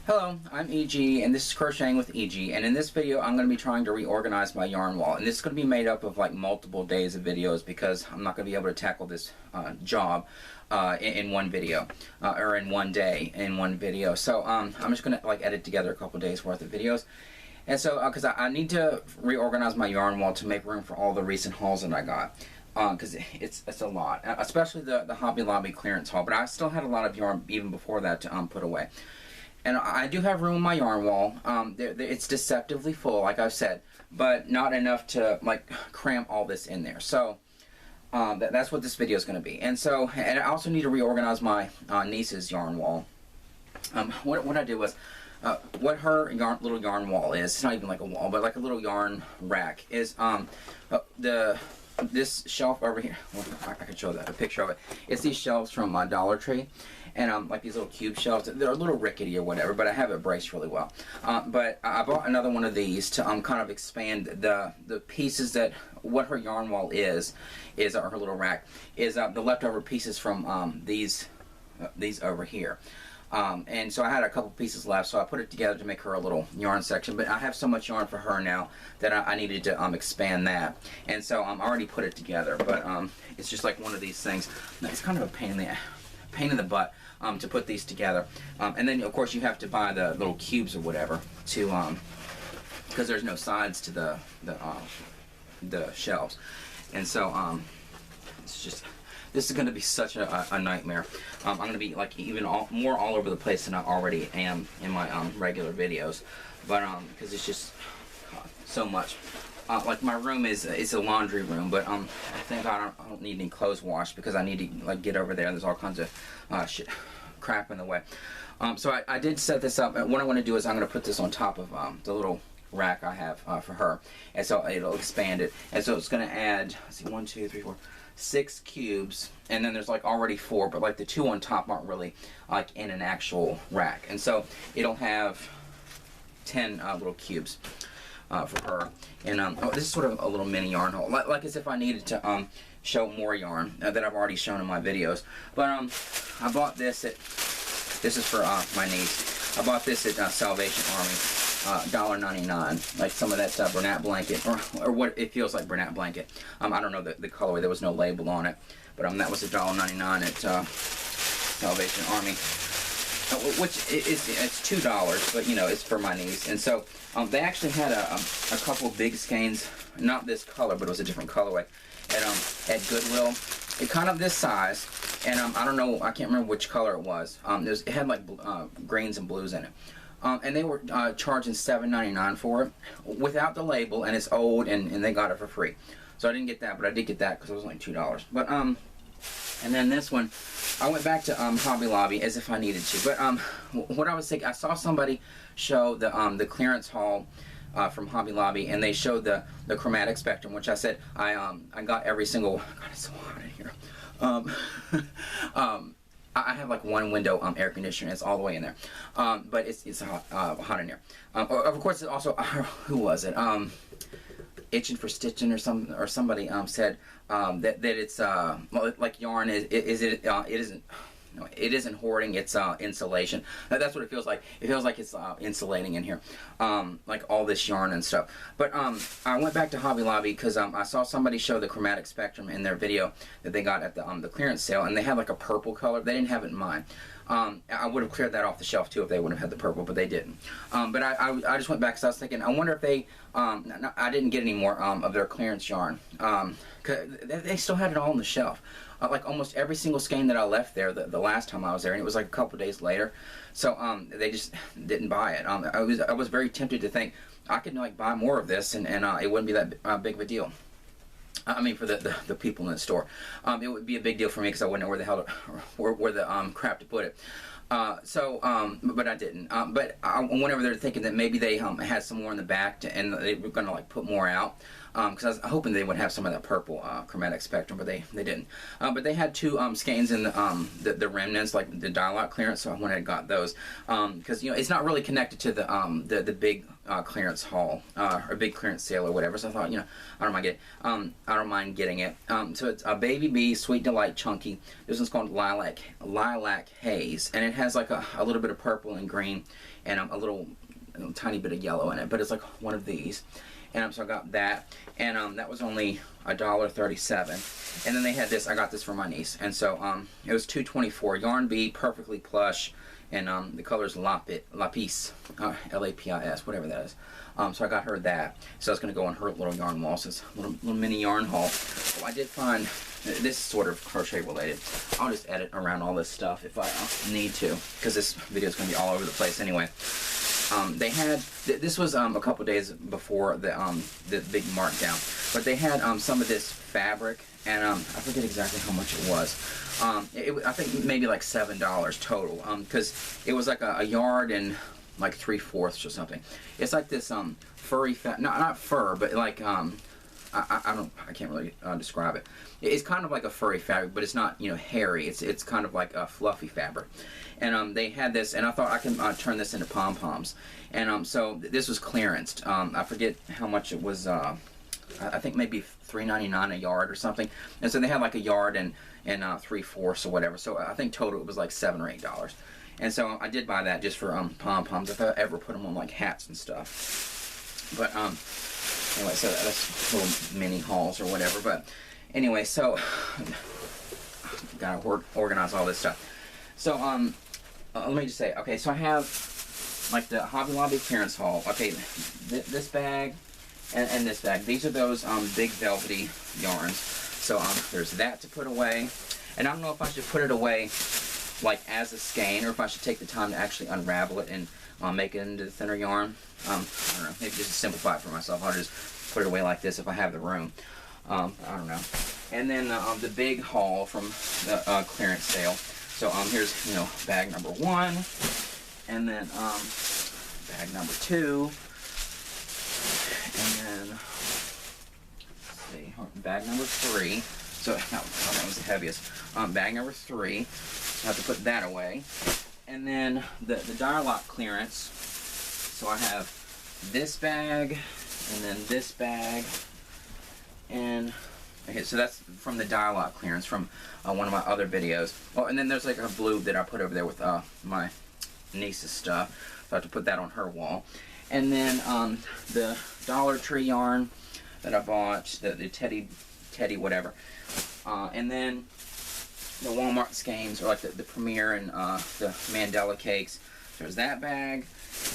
Hello, I'm EG, and this is Crocheting with EG, and in this video I'm going to be trying to reorganize my yarn wall, and this is going to be made up of like multiple days of videos because I'm not going to be able to tackle this job in one video, or in one day in one video. So I'm just going to like edit together a couple days worth of videos. And so because I need to reorganize my yarn wall to make room for all the recent hauls that I got. Because it's a lot, especially the Hobby Lobby clearance haul, but I still had a lot of yarn even before that to put away. And I do have room in my yarn wall. It's deceptively full, like I've said, but not enough to like cram all this in there. So that's what this video is going to be. And I also need to reorganize my niece's yarn wall. What I did was, what her little yarn wall is, it's not even like a wall, but like a little yarn rack, is this shelf over here. Well, I can show that a picture of it. It's these shelves from Dollar Tree, and like these little cube shelves. They're a little rickety or whatever, but I have it braced really well. But I bought another one of these to kind of expand the pieces that what her yarn wall is her little rack is the leftover pieces from these over here. And so I had a couple pieces left, so I put it together to make her a little yarn section. But I have so much yarn for her now that I needed to expand that, and so I already put it together. But it's just like one of these things. It's kind of a pain in the butt to put these together. And then of course you have to buy the little cubes or whatever to because there's no sides to the shelves, and so it's just. This is going to be such a nightmare. I'm going to be like even more all over the place than I already am in my regular videos, but because it's just so much. Like my room is a laundry room, but I think I don't need any clothes washed because I need to like get over there. There's all kinds of crap in the way. So I did set this up. What I want to do is I'm going to put this on top of the little rack I have for her, and so it'll expand it, and so it's going to add, let's see, 1 2 3 4 6 cubes, and then there's like already 4, but like the 2 on top aren't really like in an actual rack, and so it'll have 10 little cubes for her. And oh, this is sort of a little mini yarn hole, like as if I needed to show more yarn that I've already shown in my videos. But I bought this at, this is for my niece. I bought this at Salvation Army. $1.99, like some of that Bernat blanket, or what it feels like Bernat blanket. I don't know the colorway, there was no label on it, but that was $1.99 at Salvation Army, which it's $2, but you know, it's for my niece. And so they actually had a couple big skeins, not this color, but it was a different colorway, at Goodwill. It kind of this size, and I don't know, I can't remember which color it was. It had like greens and blues in it. And they were charging $7.99 for it without the label, and it's old, and they got it for free. So I didn't get that, but I did get that because it was only $2. But and then this one, I went back to Hobby Lobby as if I needed to. But what I was thinking, I saw somebody show the clearance haul from Hobby Lobby, and they showed the chromatic spectrum, which I said I got every single. God, it's so hot in here. I have like one window air conditioner. It's all the way in there, but it's hot in here. Of course, it's also who was it? Itching for Stitching or somebody said that it's like yarn it isn't. No, it isn't hoarding, it's insulation. That's what it feels like. It feels like it's insulating in here, like all this yarn and stuff. But I went back to Hobby Lobby because I saw somebody show the chromatic spectrum in their video that they got at the clearance sale, and they had like a purple color. They didn't have it in mine. I would have cleared that off the shelf too if they would have had the purple, but they didn't. But I just went back because I was thinking, I wonder if they, I didn't get any more of their clearance yarn. Cause they still had it all on the shelf. Like almost every single skein that I left there the last time I was there, and it was like a couple days later. So they just didn't buy it. I was very tempted to think I could like buy more of this, and it wouldn't be that big of a deal. I mean, for the people in the store, it would be a big deal for me because I wouldn't know where the hell where the crap to put it. But I didn't. But I went over there thinking that maybe they had some more in the back, and they were going to like put more out. because I was hoping they would have some of that purple chromatic spectrum, but they didn't. But they had two skeins in the remnants, like the dial-out clearance, so I went ahead and got those, because you know it's not really connected to the big clearance haul or big clearance sale or whatever. So I thought, you know, I don't mind getting it. So it's a Baby Bee Sweet Delight Chunky. This one's called Lilac Haze, and it has like a little bit of purple and green, and a little tiny bit of yellow in it, but it's like one of these. And so I got that, and that was only $1.37. And then they had this. I got this for my niece, and so it was $2.24. Yarn Bee, perfectly plush, and the color is Lapis, L-A-P-I-S, whatever that is. So I got her that. So it's going to go on her little yarn wall. So it's a little mini yarn haul. So I did find, this is sort of crochet related. I'll just edit around all this stuff if I need to, because this video is going to be all over the place anyway. They had, this was a couple days before the big markdown, but they had some of this fabric, and I forget exactly how much it was. I think maybe like $7 total, because it was like a yard and like 3/4 or something. It's like this furry not fur, but like I can't really describe it. It's kind of like a furry fabric, but it's not, you know, hairy. It's kind of like a fluffy fabric. And they had this, and I thought I can turn this into pom-poms. And so this was clearanced. I forget how much it was. I think maybe $3.99 a yard or something. And so they had like a yard and 3/4 or whatever. So I think total it was like $7 or $8. And so I did buy that just for pom-poms if I ever put them on like hats and stuff. But anyway, so that's little mini hauls or whatever. But anyway, so gotta organize all this stuff. So let me just say, okay, so I have like the Hobby Lobby clearance haul. Okay, this bag and this bag. These are those big velvety yarns. So there's that to put away, and I don't know if I should put it away like as a skein, or if I should take the time to actually unravel it and make it into the thinner yarn. I don't know, maybe just to simplify it for myself, I'll just put it away like this if I have the room. I don't know. And then the big haul from the clearance sale. So here's, you know, bag number 1, and then bag number 2, and then let's see, bag number 3. So that was the heaviest. Bag number 3. I have to put that away. And then the dial-out clearance. So I have this bag, and then this bag, and okay, so that's from the dial-out clearance from one of my other videos. Oh, and then there's like a blue that I put over there with my niece's stuff. So I have to put that on her wall. And then the Dollar Tree yarn that I bought, the Teddy whatever. And then the Walmart skeins, or like the Premier and the Mandela cakes. There's that bag.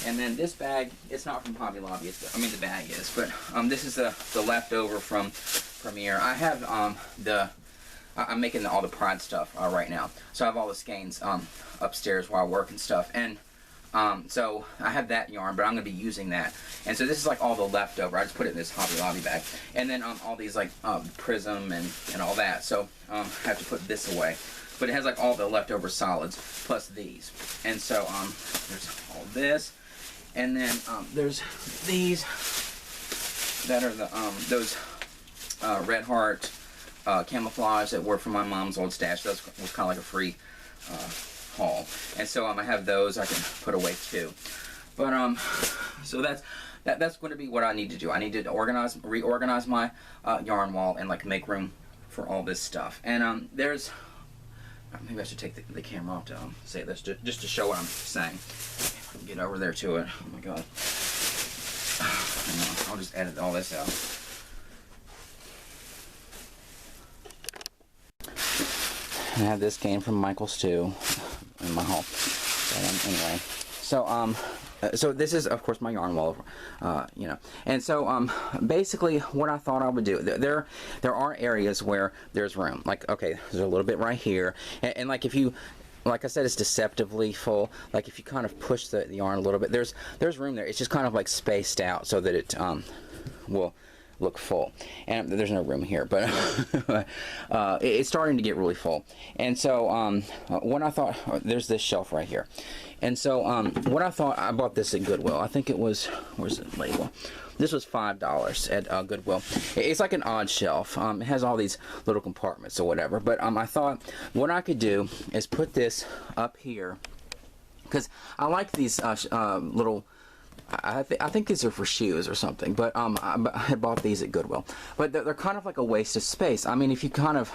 And then this bag, it's not from Hobby Lobby. I mean, the bag is, but this is the leftover from Premier. I have I'm making all the Pride stuff right now, so I have all the skeins upstairs while I work and stuff. And so I have that yarn, but I'm going to be using that. And so this is like all the leftover. I just put it in this Hobby Lobby bag. And then all these like Prism and all that. So I have to put this away. But it has like all the leftover solids plus these. And so there's all this. And then there's these that are the those Red Heart camouflage that were from my mom's old stash. That was kind of like a free haul. And so I have those I can put away too. But so that's going to be what I need to do. I need to reorganize my yarn wall and like make room for all this stuff. And there's, maybe I should take the camera off to say this just to show what I'm saying. If I can get over there to it. Oh my god. I'll just edit all this out. I have this game from Michael's too in my haul. But, anyway, so this is of course my yarn wall, you know. And so basically what I thought I would do, there are areas where there's room. Like, okay, there's a little bit right here, and like if you, like I said, it's deceptively full. Like if you kind of push the yarn a little bit, there's room there. It's just kind of like spaced out so that it will look full. And there's no room here, but it's starting to get really full. And so what I thought, there's this shelf right here. And so what I thought, I bought this at Goodwill. I think it was, where's the label? This was $5 at Goodwill. It's like an odd shelf. It has all these little compartments or whatever. But I thought what I could do is put this up here, because I like these little. I think these are for shoes or something. But I bought these at Goodwill. But they're kind of like a waste of space. I mean, if you kind of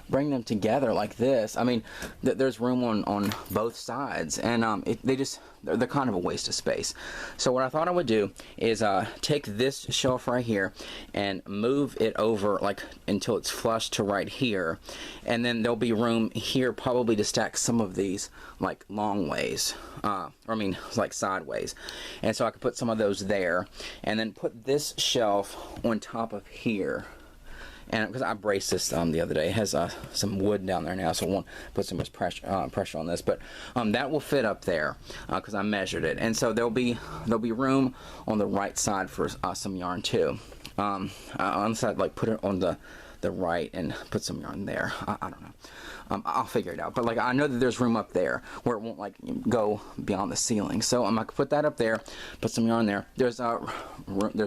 bring them together like this, I mean, there's room on both sides, and they're kind of a waste of space. So what I thought I would do is take this shelf right here and move it over like until it's flush to right here, and then there'll be room here probably to stack some of these like long ways, like sideways, and so I could put some of those there, and then put this shelf on top of here. And because I braced this the other day, it has some wood down there now, so I won't put so much pressure on this. But that will fit up there because I measured it, and so there'll be room on the right side for some yarn too. On the side, like put it on the right and put some yarn there. I don't know. I'll figure it out. But like I know that there's room up there where it won't like go beyond the ceiling. So I could put that up there, put some yarn there. There's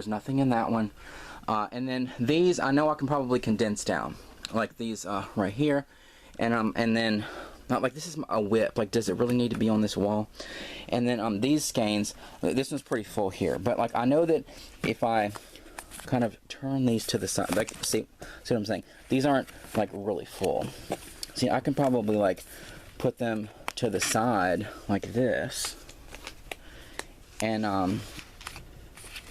nothing in that one. And then these, I know I can probably condense down, like these right here, and then not like this is a whip. Like, does it really need to be on this wall? And then these skeins, this one's pretty full here, but like I know that if I kind of turn these to the side, like see what I'm saying? These aren't like really full. See, I can probably like put them to the side like this, and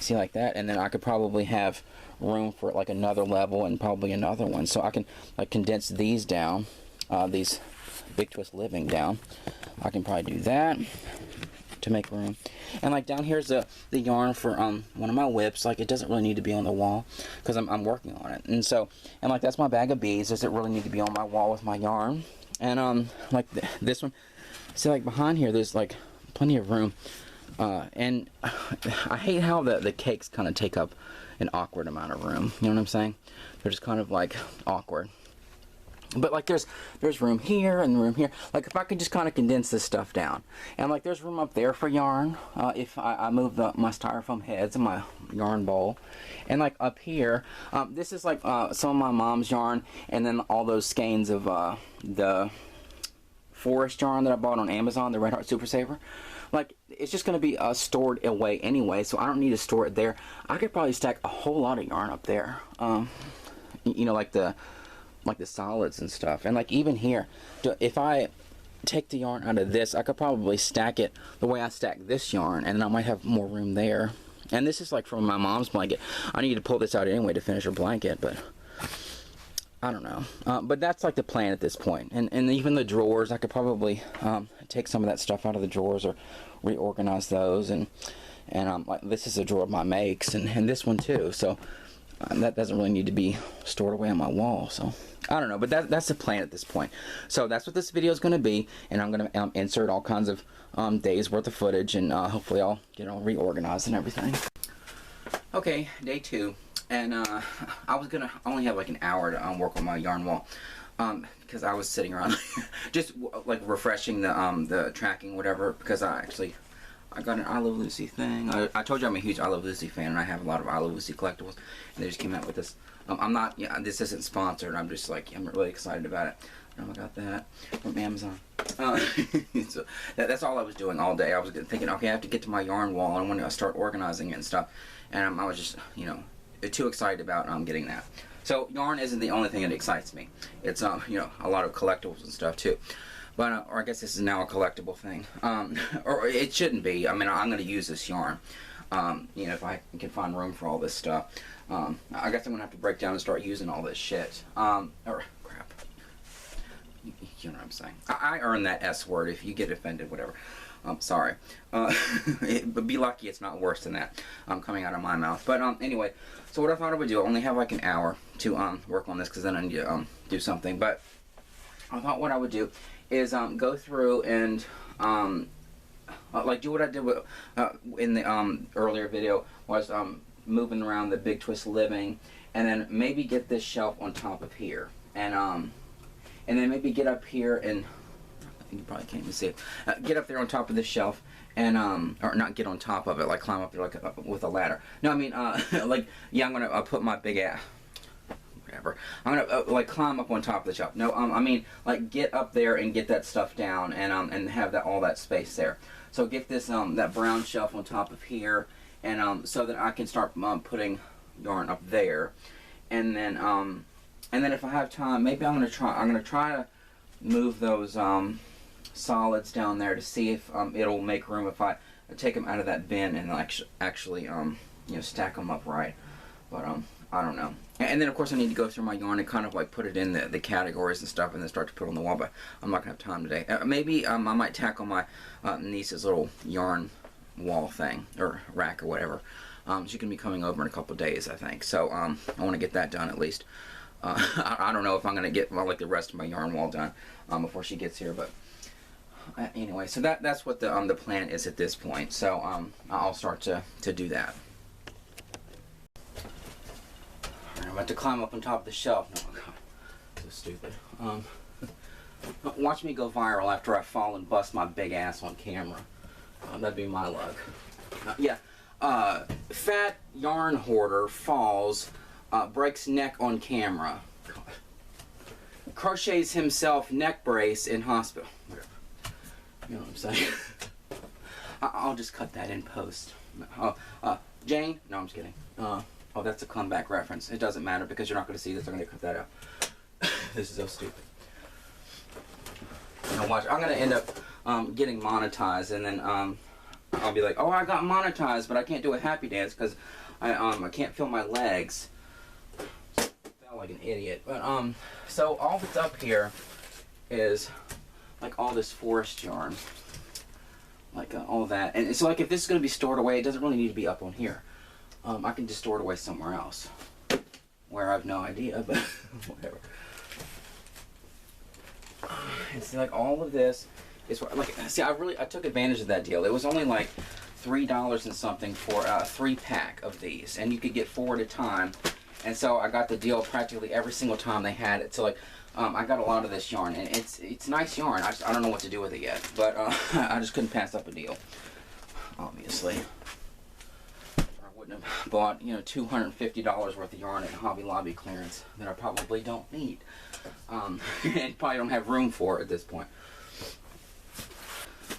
see, like that, and then I could probably have room for like another level and probably another one, so I can like condense these down, these Big Twist Living down. I can probably do that to make room. And like down here's the yarn for one of my whips. Like it doesn't really need to be on the wall because I'm working on it, and like that's my bag of beads. Does it really need to be on my wall with my yarn? And like this one, see, like behind here there's like plenty of room. And I hate how the cakes kind of take up an awkward amount of room. You know what I'm saying? They're just kind of like awkward. But like there's room here and room here. Like if I could just kind of condense this stuff down, and like there's room up there for yarn if I move my styrofoam heads and my yarn bowl, and like up here, this is like some of my mom's yarn, and then all those skeins of the forest yarn that I bought on Amazon, the Red Heart Super Saver. Like it's just going to be stored away anyway, so I don't need to store it there. I could probably stack a whole lot of yarn up there, you know, like the solids and stuff. And like even here, if I take the yarn out of this, I could probably stack it the way I stack this yarn, and then I might have more room there. And this is like from my mom's blanket. I need to pull this out anyway to finish her blanket, but I don't know. But that's like the plan at this point. And even the drawers, I could probably take some of that stuff out of the drawers or reorganize those. And like this is a drawer of my makes, and this one too. So that doesn't really need to be stored away on my wall. So I don't know, but that's the plan at this point. So that's what this video is going to be, and I'm going to insert all kinds of days worth of footage, and hopefully I'll get all reorganized and everything. Okay, day 2. And I was gonna only have like an hour to work on my yarn wall, because I was sitting around just like refreshing the tracking, whatever, because I got an I Love Lucy thing. I told you I'm a huge I Love Lucy fan, and I have a lot of I Love Lucy collectibles, and they just came out with this. I'm not, this isn't sponsored. I'm just like, I'm really excited about it. I got that from Amazon. So that's all I was doing all day. I was thinking, okay, I have to get to my yarn wall, and I want to start organizing it and stuff. And I was just, too excited about getting that. So yarn isn't the only thing that excites me. It's a lot of collectibles and stuff too. But or I guess this is now a collectible thing. Or it shouldn't be. I mean, I'm going to use this yarn. If I can find room for all this stuff. I guess I'm going to have to break down and start using all this shit. Or crap. You know what I'm saying. I earned that S word. If you get offended, whatever. I'm sorry. But be lucky it's not worse than that coming out of my mouth. But anyway, so what I thought I would do, I only have like an hour to work on this because then I need to do something. But I thought what I would do is go through and like do what I did with, in the earlier video, was moving around the Big Twist Living, and then maybe get this shelf on top of here, and then maybe get up here and You probably can't even see it. Get up there on top of this shelf, and or not get on top of it, like climb up there like with a ladder. No, I mean like, yeah, I'm gonna put my big ass. Whatever. I'm gonna like climb up on top of the shelf. No, I mean like get up there and get that stuff down, and have that all that space there. So get this that brown shelf on top of here, and so that I can start putting yarn up there, and then if I have time, maybe I'm gonna try to move those solids down there to see if it'll make room if I take them out of that bin and actually you know, stack them up right. But I don't know. And then of course I need to go through my yarn and kind of like put it in the categories and stuff, and then start to put it on the wall. But I'm not gonna have time today. Maybe I might tackle my niece's little yarn wall thing or rack or whatever. She can be coming over in a couple of days, I think. So I want to get that done at least. I don't know if I'm gonna get like the rest of my yarn wall done before she gets here, but anyway. So that's what the plan is at this point. So I'll start to do that. I'm about to climb up on top of the shelf. No, God, so stupid. Watch me go viral after I fall and bust my big ass on camera. That'd be my luck. Yeah. Fat yarn hoarder falls, breaks neck on camera. God. Crochets himself neck brace in hospital. You know what I'm saying? I'll just cut that in post. Jane? No, I'm just kidding. Oh, that's a comeback reference. It doesn't matter because you're not going to see this. I'm going to cut that out. This is so stupid. Now watch. I'm going to end up getting monetized, and then I'll be like, oh, I got monetized, but I can't do a happy dance because I can't feel my legs. I felt like an idiot. But so all that's up here is like all this forest yarn, like all that. And so like if this is going to be stored away, it doesn't really need to be up on here. I can just store it away somewhere else, where I have no idea, but whatever. And see, like all of this is like, see, I took advantage of that deal. It was only like $3 and something for a 3-pack of these, and you could get 4 at a time. And so I got the deal practically every single time they had it. So like, I got a lot of this yarn, and it's nice yarn. I don't know what to do with it yet, but I just couldn't pass up a deal, obviously. Have bought, you know, $250 worth of yarn at Hobby Lobby clearance that I probably don't need, and probably don't have room for at this point.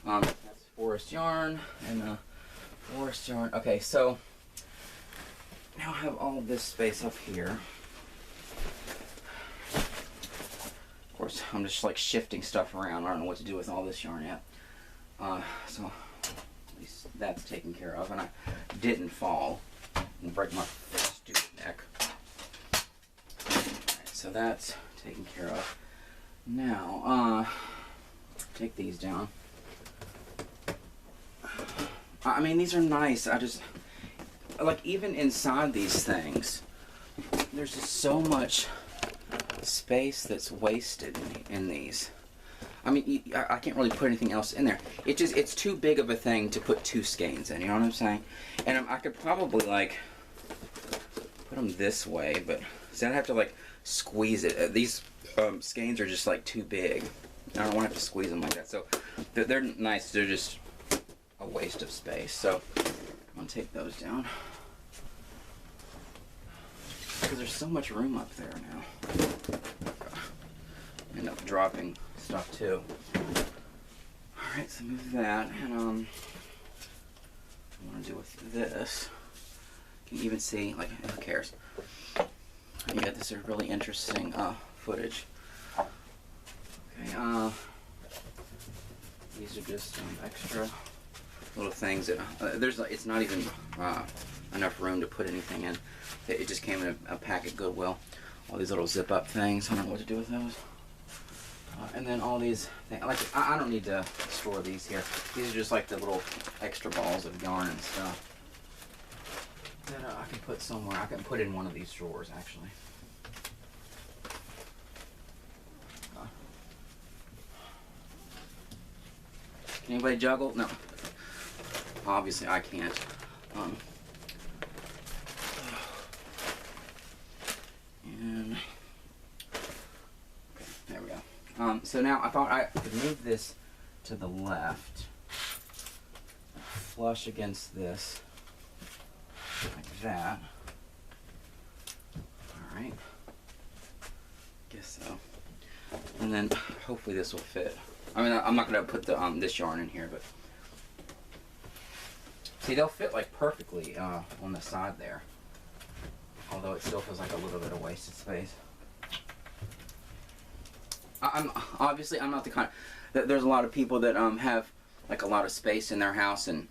That's forest yarn and forest yarn. Okay, so now I have all of this space up here. Of course, I'm just like shifting stuff around. I don't know what to do with all this yarn yet. So that's taken care of, and I didn't fall and break my stupid neck. Alright, so that's taken care of. Now, take these down. I mean, these are nice. I just, like, even inside these things, there's just so much space that's wasted in these. I mean, I can't really put anything else in there. It's too big of a thing to put 2 skeins in, you know what I'm saying? And I could probably, like, put them this way, but see, I'd have to, like, squeeze it. These skeins are just, like, too big. I don't want to have to squeeze them like that. So, they're nice. They're just a waste of space. So, I'm going to take those down. Because there's so much room up there now. I end up dropping stuff too. Alright, so move that, and what I want to do with this, you can even see, like, who cares? You got this really interesting footage. Okay, these are just extra little things that, it's not even enough room to put anything in. It just came in a pack at Goodwill. All these little zip up things, I don't know what to do with those. And then all these things, like, I don't need to store these here. These are just like the little extra balls of yarn and stuff that I can put somewhere. I can put in one of these drawers, actually. Can anybody juggle? No. Obviously, I can't. And there we go. So now I thought I could move this to the left, flush against this, like that. Alright, guess so. And then hopefully this will fit. I mean, I'm not going to put the this yarn in here, but see, they'll fit like perfectly on the side there. Although it still feels like a little bit of wasted space. I'm not the kind. There's a lot of people that have like a lot of space in their house, and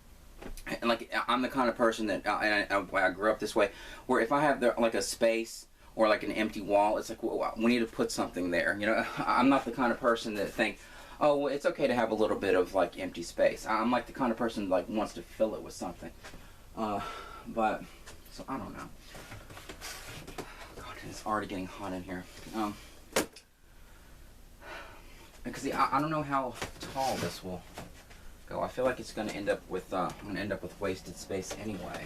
like I'm the kind of person that I grew up this way, where if I have like a space or like an empty wall, it's like, well, we need to put something there. You know, I'm not the kind of person that think, oh, well, it's okay to have a little bit of like empty space. I'm like the kind of person that like wants to fill it with something. But so I don't know. God, it's already getting hot in here. Because see, I don't know how tall this will go. I feel like it's going to end up with wasted space anyway.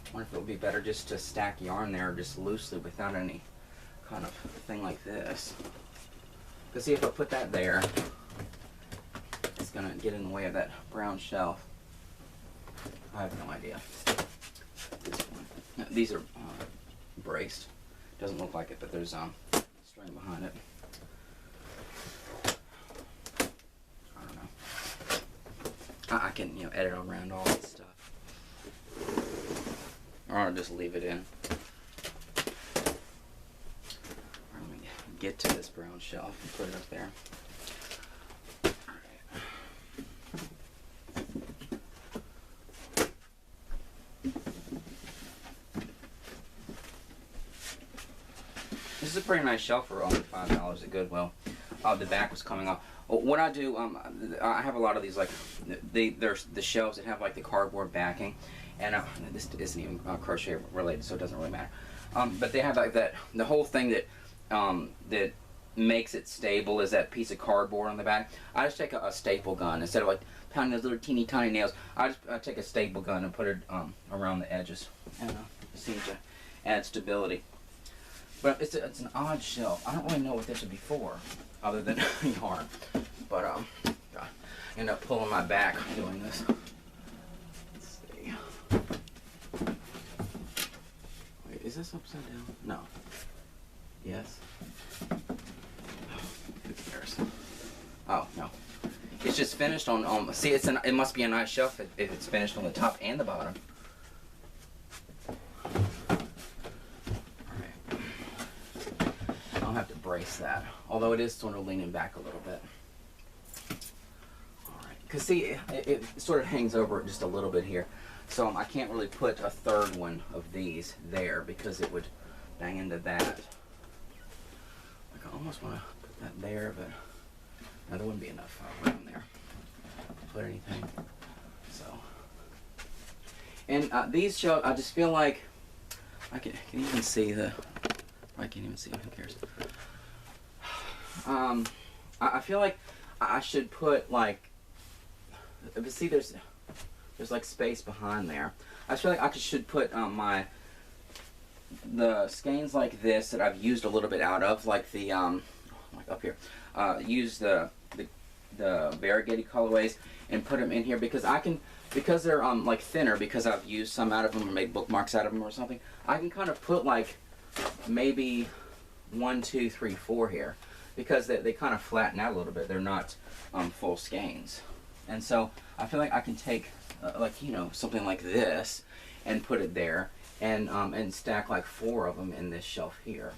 I wonder if it would be better just to stack yarn there just loosely without any kind of thing like this. Because see, if I put that there, it's going to get in the way of that brown shelf. I have no idea. These are braced. Doesn't look like it, but there's string behind it. I don't know. I can, you know, edit around all this stuff. Or I'll just leave it in. Or let me get to this brown shelf and put it up there. This is a pretty nice shelf for only $5 at Goodwill. The back was coming off. What I do, I have a lot of these, like, there's the shelves that have like the cardboard backing, and this isn't even crochet related, so it doesn't really matter. But they have like that. The whole thing that that makes it stable is that piece of cardboard on the back. I just take a staple gun instead of like pounding those little teeny tiny nails. I take a staple gun and put it around the edges, and it seems to add stability. But it's an odd shelf. I don't really know what this would be for, other than yarn. But I end up pulling my back doing this. Let's see. Wait, is this upside down? No. Yes. Who cares? Oh no. It's just finished on. See, it must be a nice shelf if it's finished on the top and the bottom. Have to brace that, although it is sort of leaning back a little bit. Alright, because see, it sort of hangs over just a little bit here, so I can't really put a third one of these there because it would bang into that. Like, I almost want to put that there, but no, there wouldn't be enough room there to put anything. So, and these shelves, I just feel like I can even see the. I can't even see. Who cares? I feel like I should put like. But see, there's like space behind there. I feel like I should put the skeins like this that I've used a little bit out of, like the like up here. Use the variegated colorways and put them in here because they're like thinner, because I've used some out of them or made bookmarks out of them or something. I can kind of put like maybe 1, 2, 3, 4 here, because they kind of flatten out a little bit. They're not full skeins, and so I feel like I can take like, you know, something like this and put it there, and stack like 4 of them in this shelf here.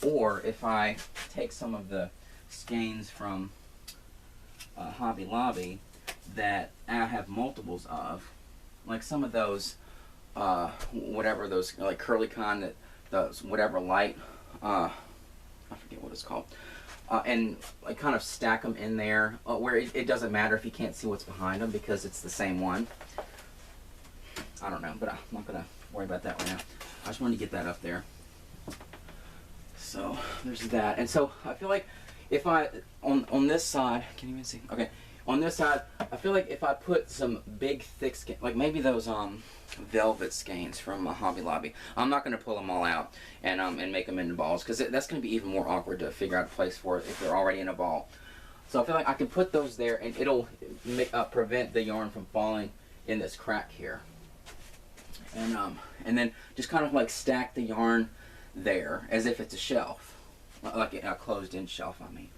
Or if I take some of the skeins from Hobby Lobby that I have multiples of, like some of those whatever those like curly con that. Those whatever light, I forget what it's called, and I kind of stack them in there where it doesn't matter if you can't see what's behind them because it's the same one. I don't know, but I'm not gonna worry about that right now. I just wanted to get that up there. So there's that, and so I feel like if I on this side, can you even see? Okay, on this side, I feel like if I put some big thick skein, like maybe those velvet skeins from Hobby Lobby, I'm not going to pull them all out and make them into balls, because that's going to be even more awkward to figure out a place for it if they're already in a ball. So I feel like I can put those there, and it'll prevent the yarn from falling in this crack here. And then just kind of like stack the yarn there as if it's a shelf, like a closed-in shelf, I mean.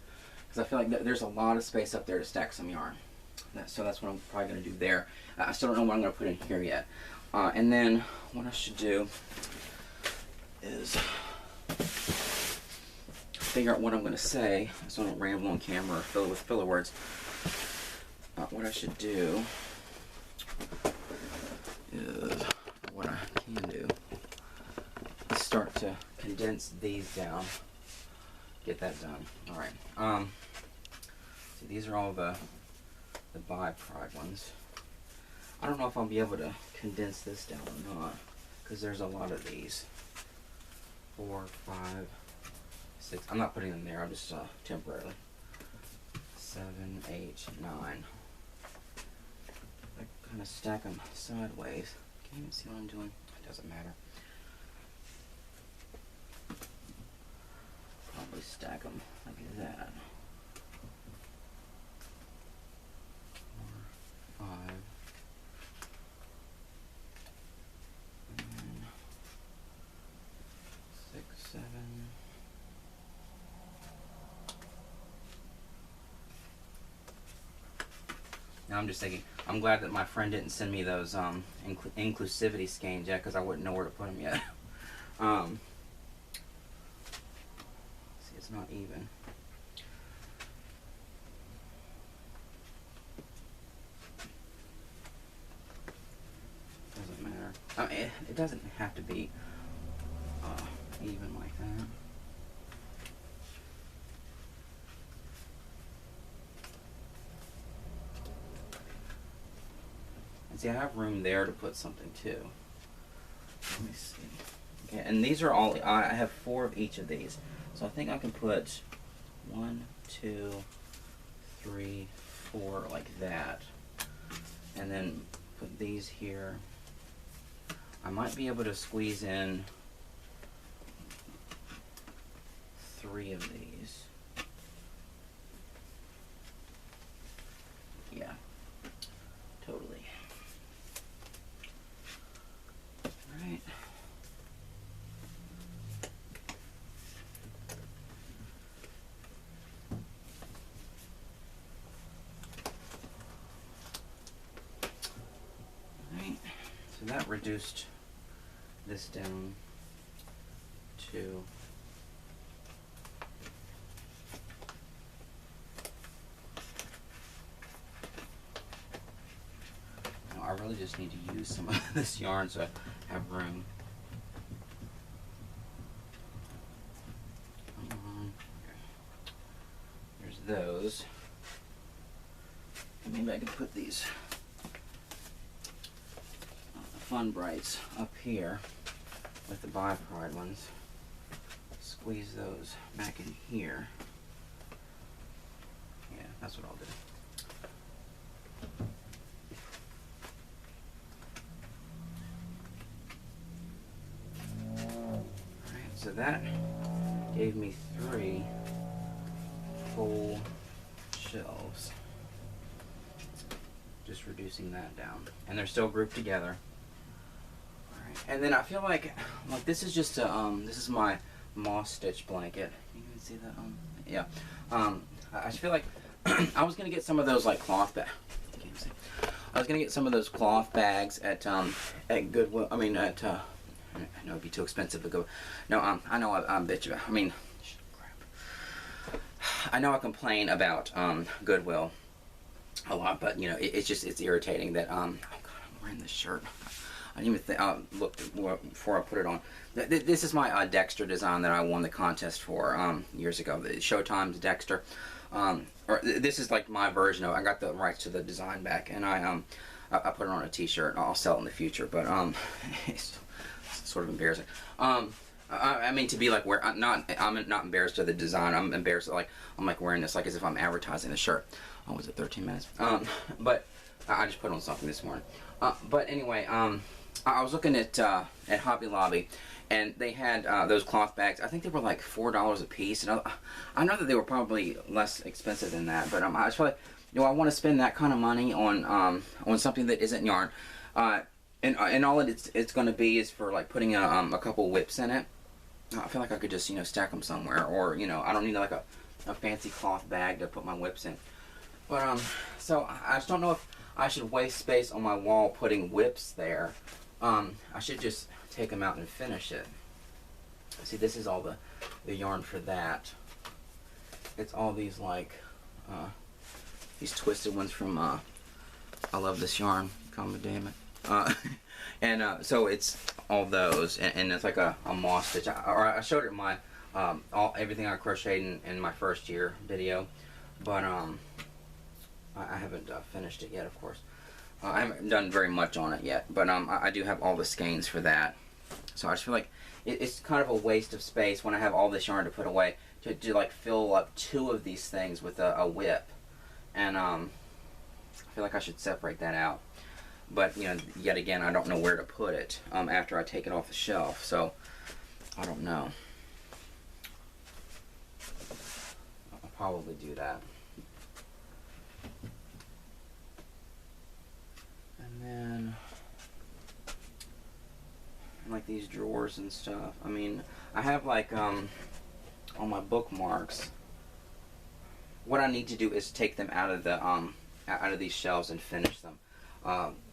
Because I feel like there's a lot of space up there to stack some yarn. So that's what I'm probably going to do there. I still don't know what I'm going to put in here yet. And then what I should do is figure out what I'm going to say so I don't ramble on camera or fill it with filler words. What I should do is, what I can do is start to condense these down. Get that done. Alright. See, these are all the bi-pride ones. I don't know if I'll be able to condense this down or not, because there's a lot of these. 4, 5, 6. I'm not putting them there, I'm just temporarily. 7, 8, 9. I kind of stack them sideways. Can you even see what I'm doing? It doesn't matter. Probably stack them like that. 4, 5, 6, 7. Now I'm just thinking, I'm glad that my friend didn't send me those inclusivity skeins yet, because I wouldn't know where to put them yet. See, it's not even. Doesn't matter. I mean, it doesn't have to be even like that. And see, I have room there to put something too. Let me see. Okay, and these are all, I have 4 of each of these. So I think I can put 1, 2, 3, 4 like that. And then put these here. I might be able to squeeze in 3 of these. Yeah, totally. Alright. Alright, so that reduced this down to I really just need to use some of this yarn so I have room. Come on. There's those. And maybe I can put these Fun Brights up here with the bi-pride ones. Squeeze those back in here. Yeah, that's what I'll do. So that gave me 3 full shelves. Just reducing that down. And they're still grouped together. Alright. And then I feel like this is just a, this is my moss stitch blanket. You can see that? Yeah. I feel like I was gonna get some of those like cloth bags. I was gonna get some of those cloth bags at Goodwill. I mean at I know it'd be too expensive to go. No, I know I'm bitch about. I mean, crap. I know I complain about Goodwill a lot, but you know it's irritating that oh God, I'm wearing this shirt. I didn't even think. Looked before I put it on. This is my Dexter design that I won the contest for years ago. The Showtime's Dexter. Or this is like my version of. I got the rights to the design back, and I put it on a T-shirt. I'll sell it in the future, but it's sort of embarrassing. I mean, to be like where I'm not embarrassed of the design. I'm embarrassed I'm like wearing this like as if I'm advertising the shirt. Oh, was it 13 minutes? But I just put on something this morning. But anyway, I was looking at Hobby Lobby, and they had those cloth bags. I think they were like $4 a piece, and I know that they were probably less expensive than that. But I just feel like, I want to spend that kind of money on something that isn't yarn, and all it's going to be is for like putting a couple whips in it. I feel like I could just stack them somewhere, or I don't need like a fancy cloth bag to put my whips in. But so I just don't know if I should waste space on my wall putting whips there. I should just take them out and finish it. See, this is all the yarn for that. It's all these like these twisted ones from I love this yarn, damn it. And so it's all those, and it's like a moss stitch. I showed it in my everything I crocheted in my first year video, but I haven't finished it yet, of course. I haven't done very much on it yet, but I do have all the skeins for that. So I just feel like it's kind of a waste of space when I have all this yarn to put away to like fill up 2 of these things with a whip, and I feel like I should separate that out. But yet again, I don't know where to put it after I take it off the shelf, so I don't know. I'll probably do that. And then like these drawers and stuff. I mean, I have like on my bookmarks. What I need to do is take them out of the out of these shelves and finish them.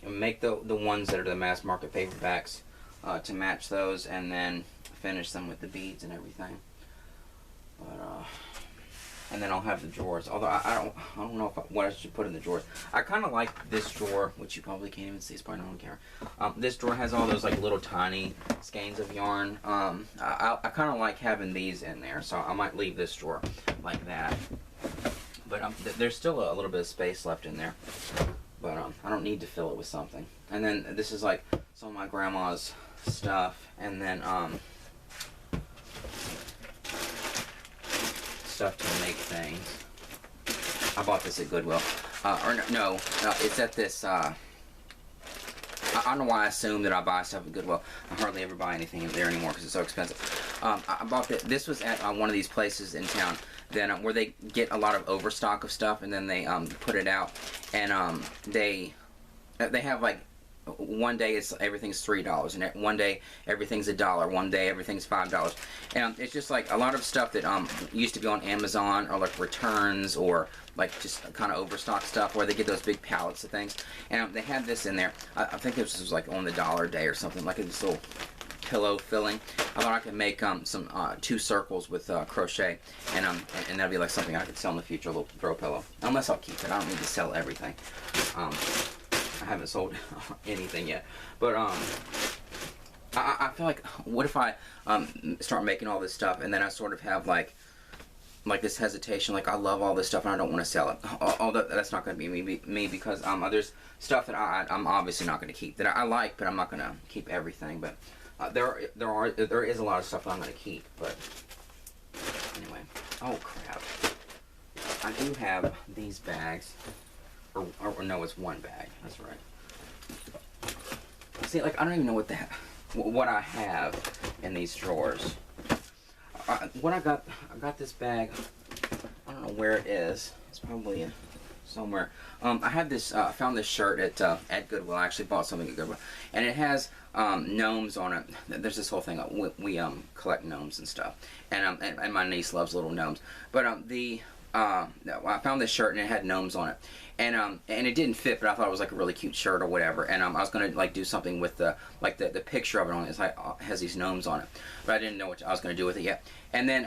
Make the ones that are the mass market paperbacks to match those, and then finish them with the beads and everything. But and then I'll have the drawers. Although I don't know what I should put in the drawers. I kind of like this drawer, which you probably can't even see. It's probably not on camera. This drawer has all those like little tiny skeins of yarn. I kind of like having these in there, so I might leave this drawer like that. But there's still a little bit of space left in there. But I don't need to fill it with something. And then this is like some of my grandma's stuff, and then stuff to make things. I bought this at Goodwill. It's at this. I don't know why I assume that I buy stuff at Goodwill. I hardly ever buy anything there anymore because it's so expensive. I bought this was at one of these places in town. Then where they get a lot of overstock of stuff, and then they put it out, and they have like one day everything's $3, and one day everything's $1, one day everything's $5, and it's just like a lot of stuff that used to be on Amazon, or like returns, or like just kind of overstock stuff where they get those big pallets of things, and they had this in there. I think this was like on the $1 day or something, like this little pillow filling. I thought I could make some 2 circles with crochet, and that'd be like something I could sell in the future, a little throw pillow. Unless I'll keep it. I don't need to sell everything. I haven't sold anything yet, but I feel like, what if I start making all this stuff, and then I sort of have like this hesitation, like I love all this stuff and I don't want to sell it. Although that's not going to be me because there's stuff that I'm obviously not going to keep that I like, but I'm not going to keep everything. But there is a lot of stuff that I'm going to keep. But anyway, oh crap! I do have these bags, or no, it's one bag. That's right. See, like I don't even know what I have in these drawers. I got this bag. I don't know where it is. It's probably somewhere. I had this. Found this shirt at Goodwill. I actually bought something at Goodwill, and it has gnomes on it. There's this whole thing. We collect gnomes and stuff, and my niece loves little gnomes. But I found this shirt and it had gnomes on it, and it didn't fit, but I thought it was like a really cute shirt or whatever, and I was gonna like do something with the picture of it on it. It's like has these gnomes on it, but I didn't know what I was gonna do with it yet. And then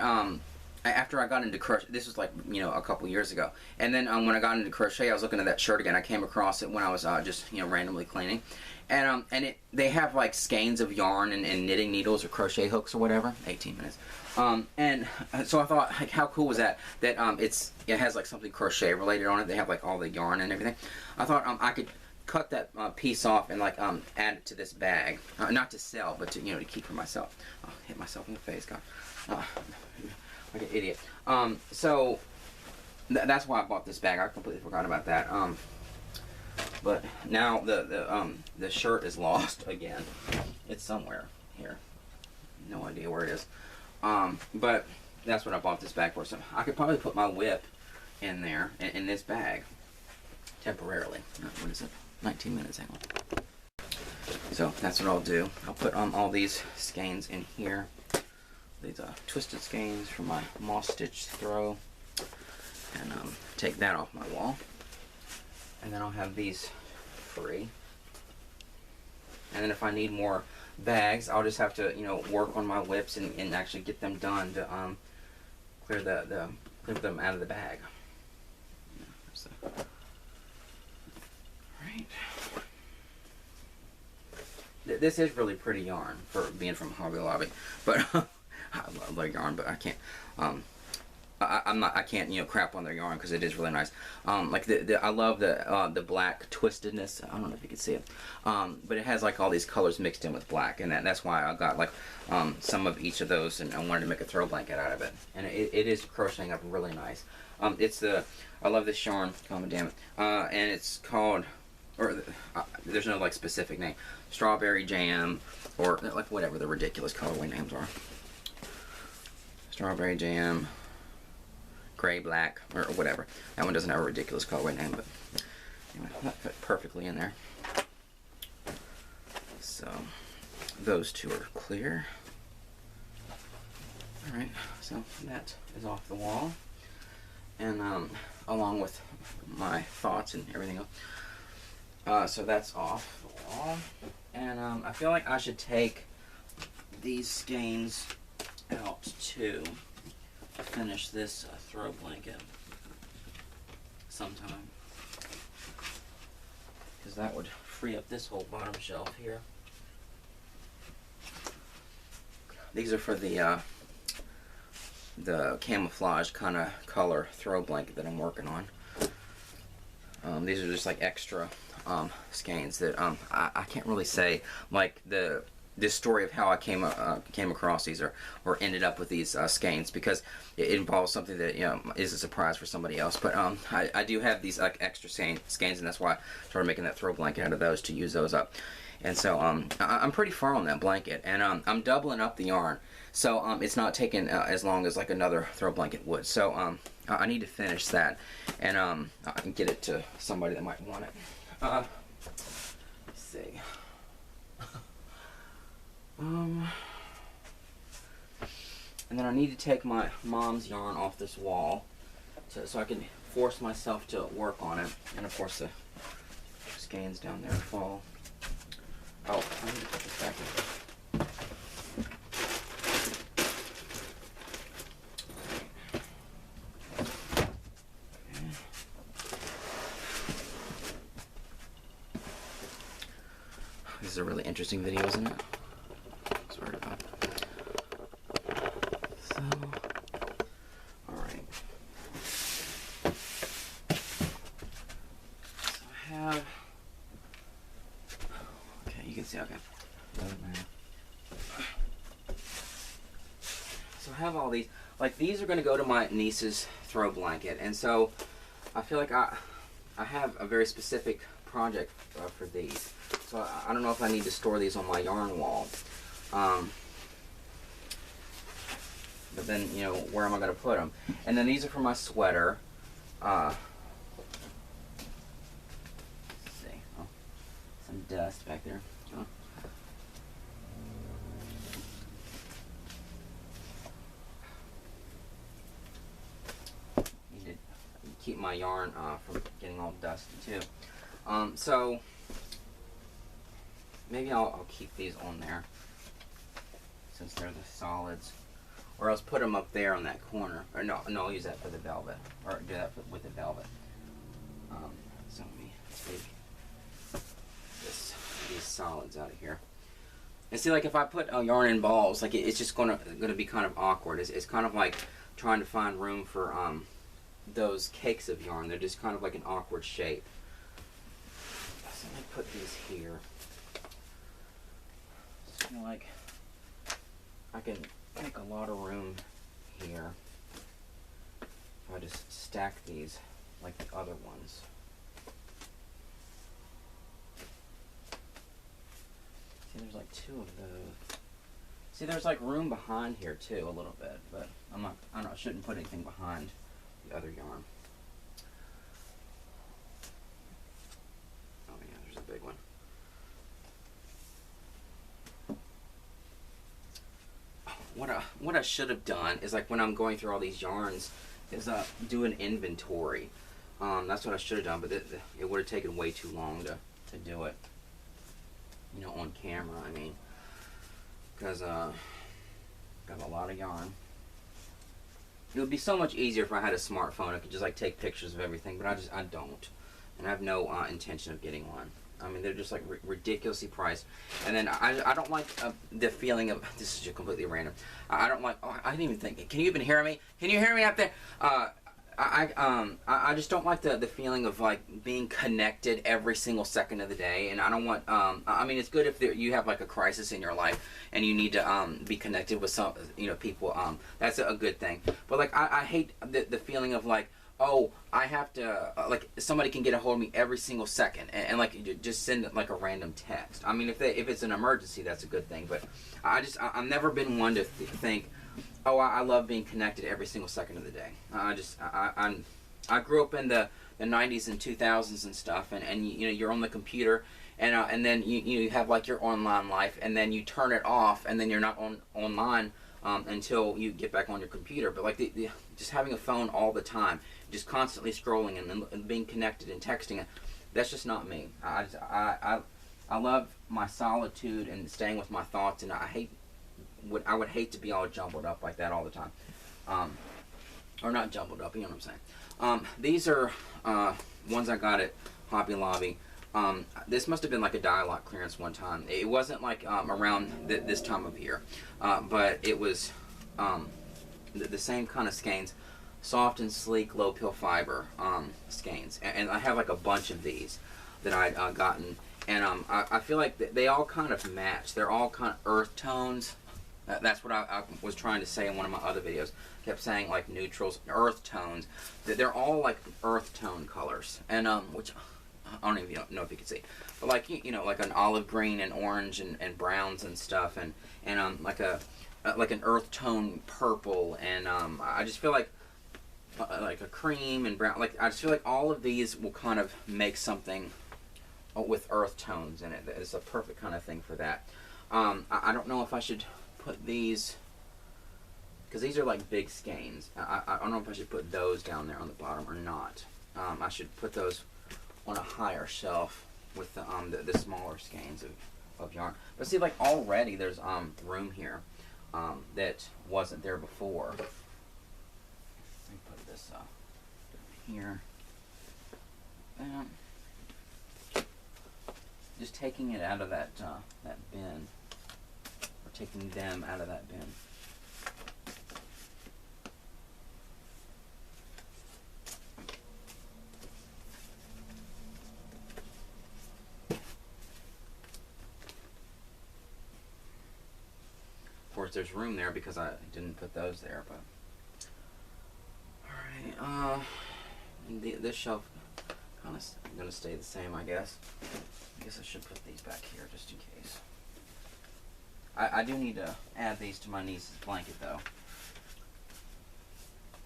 after I got into crochet, this was like a couple years ago, and then when I got into crochet, I was looking at that shirt again. I came across it when I was just randomly cleaning, and they have like skeins of yarn and knitting needles or crochet hooks or whatever. 18 minutes. And so I thought, like, how cool was that? That it has like something crochet related on it. They have like all the yarn and everything. I thought I could cut that piece off and like add it to this bag, not to sell, but to, you know, to keep for myself. Oh, hit myself in the face, God, like an idiot. So that's why I bought this bag. I completely forgot about that. But now the shirt is lost again. It's somewhere here. No idea where it is. But that's what I bought this bag for. So I could probably put my whip in there, in this bag, temporarily. What is it? 19 minutes, hang on. So that's what I'll do. I'll put all these skeins in here. These twisted skeins from my moss stitch throw. And take that off my wall. And then I'll have these free. And then if I need more bags, I'll just have to, you know, work on my whips and actually get them done to clear them out of the bag. Right. This is really pretty yarn for being from Hobby Lobby, but I love their yarn, but I can't. I can't, you know, crap on their yarn because it is really nice. Like I love the black twistedness. I don't know if you can see it, but it has like all these colors mixed in with black, and that's why I got like some of each of those, and I wanted to make a throw blanket out of it. And it is crocheting up really nice. I love this yarn. Oh damn it! And it's called, there's no like specific name. Strawberry jam, or like whatever the ridiculous colorway names are. Strawberry jam. Gray, black, or whatever. That one doesn't have a ridiculous colorway name, but anyway, that fit perfectly in there. So those two are clear. All right, so that is off the wall, and along with my thoughts and everything else. So that's off the wall, and I feel like I should take these skeins out too. Finish this throw blanket sometime, because that would free up this whole bottom shelf here. These are for the camouflage kind of color throw blanket that I'm working on. These are just like extra skeins that I can't really say like this story of how I came across these or ended up with these skeins, because it involves something that, you know, is a surprise for somebody else. But I do have these like extra skeins, and that's why I started making that throw blanket out of those to use those up. And so I'm pretty far on that blanket, and I'm doubling up the yarn, so it's not taking as long as like another throw blanket would. So I need to finish that and I can get it to somebody that might want it. Let's see. And then I need to take my mom's yarn off this wall so I can force myself to work on it. And of course the skeins down there fall. Oh, I need to put this back in. Okay. This is a really interesting video, isn't it? Sorry about that. So, alright. So I have, okay, you can see, okay. So I have all these, like these are going to go to my niece's throw blanket, and so I feel like I have a very specific project for these. So I don't know if I need to store these on my yarn wall. But then, you know, where am I going to put them? And then these are for my sweater. Let's see. Oh, some dust back there. Oh. Need to keep my yarn from getting all dusty too. So maybe I'll keep these on there since they're the solids, or else put them up there on that corner. Or no, I'll use that for the velvet, or do that with the velvet. So let me take these solids out of here. And see, like if I put yarn in balls, like it's just gonna be kind of awkward. It's kind of like trying to find room for those cakes of yarn. They're just kind of like an awkward shape. So let me put these here. I feel like I can make a lot of room here if I just stack these like the other ones. See, there's like 2 of those. See, there's like room behind here too, a little bit, but I shouldn't put anything behind the other yarn. Oh yeah, there's a big one. What I should have done is, like, when I'm going through all these yarns, is do an inventory. That's what I should have done, but it would have taken way too long to do it. You know, on camera, I mean, because got a lot of yarn. It would be so much easier if I had a smartphone. I could just like take pictures of everything, but I don't, and I have no intention of getting one. I mean, they're just like ridiculously priced, and then I don't like the feeling of, this is just completely random. I don't like. Oh, I didn't even think. Can you even hear me? Can you hear me out there? I just don't like the feeling of like being connected every single second of the day, and I don't want. I mean, it's good if you have like a crisis in your life and you need to be connected with some people. That's a good thing. But like I hate the feeling of like, oh, I have to, like, somebody can get a hold of me every single second, and like, just send like a random text. I mean, if it's an emergency, that's a good thing, but I've never been one to think, oh, I love being connected every single second of the day. I grew up in the 90s and 2000s and stuff, and you're on the computer, and then you have like your online life, and then you turn it off, and then you're not online until you get back on your computer. But like just having a phone all the time, just constantly scrolling and being connected and texting, that's just not me. I love my solitude and staying with my thoughts, and I would hate to be all jumbled up like that all the time. Or not jumbled up, you know what I'm saying. These are ones I got at Hobby Lobby. This must have been like a dialogue clearance one time. It wasn't like around this time of year, but it was the same kind of skeins. Soft and sleek, low pill fiber skeins, and I have like a bunch of these that I'd gotten, and I feel like they all kind of match. They're all kind of earth tones. That's what I was trying to say in one of my other videos. I kept saying like neutrals, earth tones. They're all like earth tone colors, and which I don't even know if you can see, but like like an olive green and orange and browns and stuff, and like an earth tone purple, and I just feel like a cream and brown. Like I just feel like all of these will kind of make something with earth tones in it. It's a perfect kind of thing for that. I don't know if I should put these, because these are like big skeins. I don't know if I should put those down there on the bottom or not. I should put those on a higher shelf with the smaller skeins of yarn. But see, like already there's room here that wasn't there before. Let me put this here. Just taking it out of that bin, or taking them out of that bin. Of course, there's room there because I didn't put those there, but all right. This shelf kind of gonna stay the same, I guess. I guess I should put these back here just in case. I do need to add these to my niece's blanket though,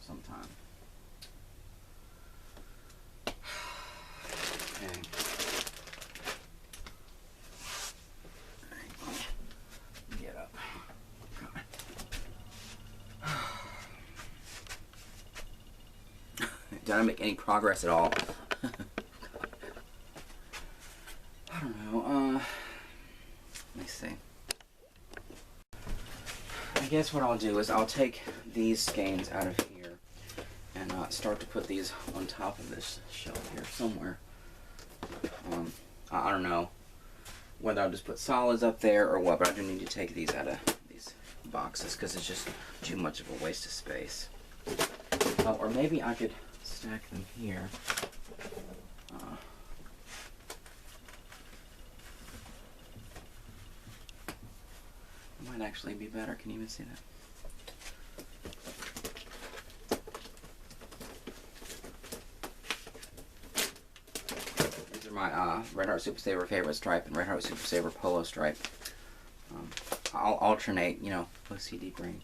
sometime. Okay. Get up. Did I make any progress at all? I don't know. Let me see. I guess what I'll do is I'll take these skeins out of here and start to put these on top of this shelf here somewhere. I don't know whether I'll just put solids up there or what, but I do need to take these out of these boxes because it's just too much of a waste of space. Or maybe I could stack them here. actually be better. Can you even see that? These are my Red Heart Super Saver favorite stripe and Red Heart Super Saver polo stripe. I'll alternate, you know, OCD green.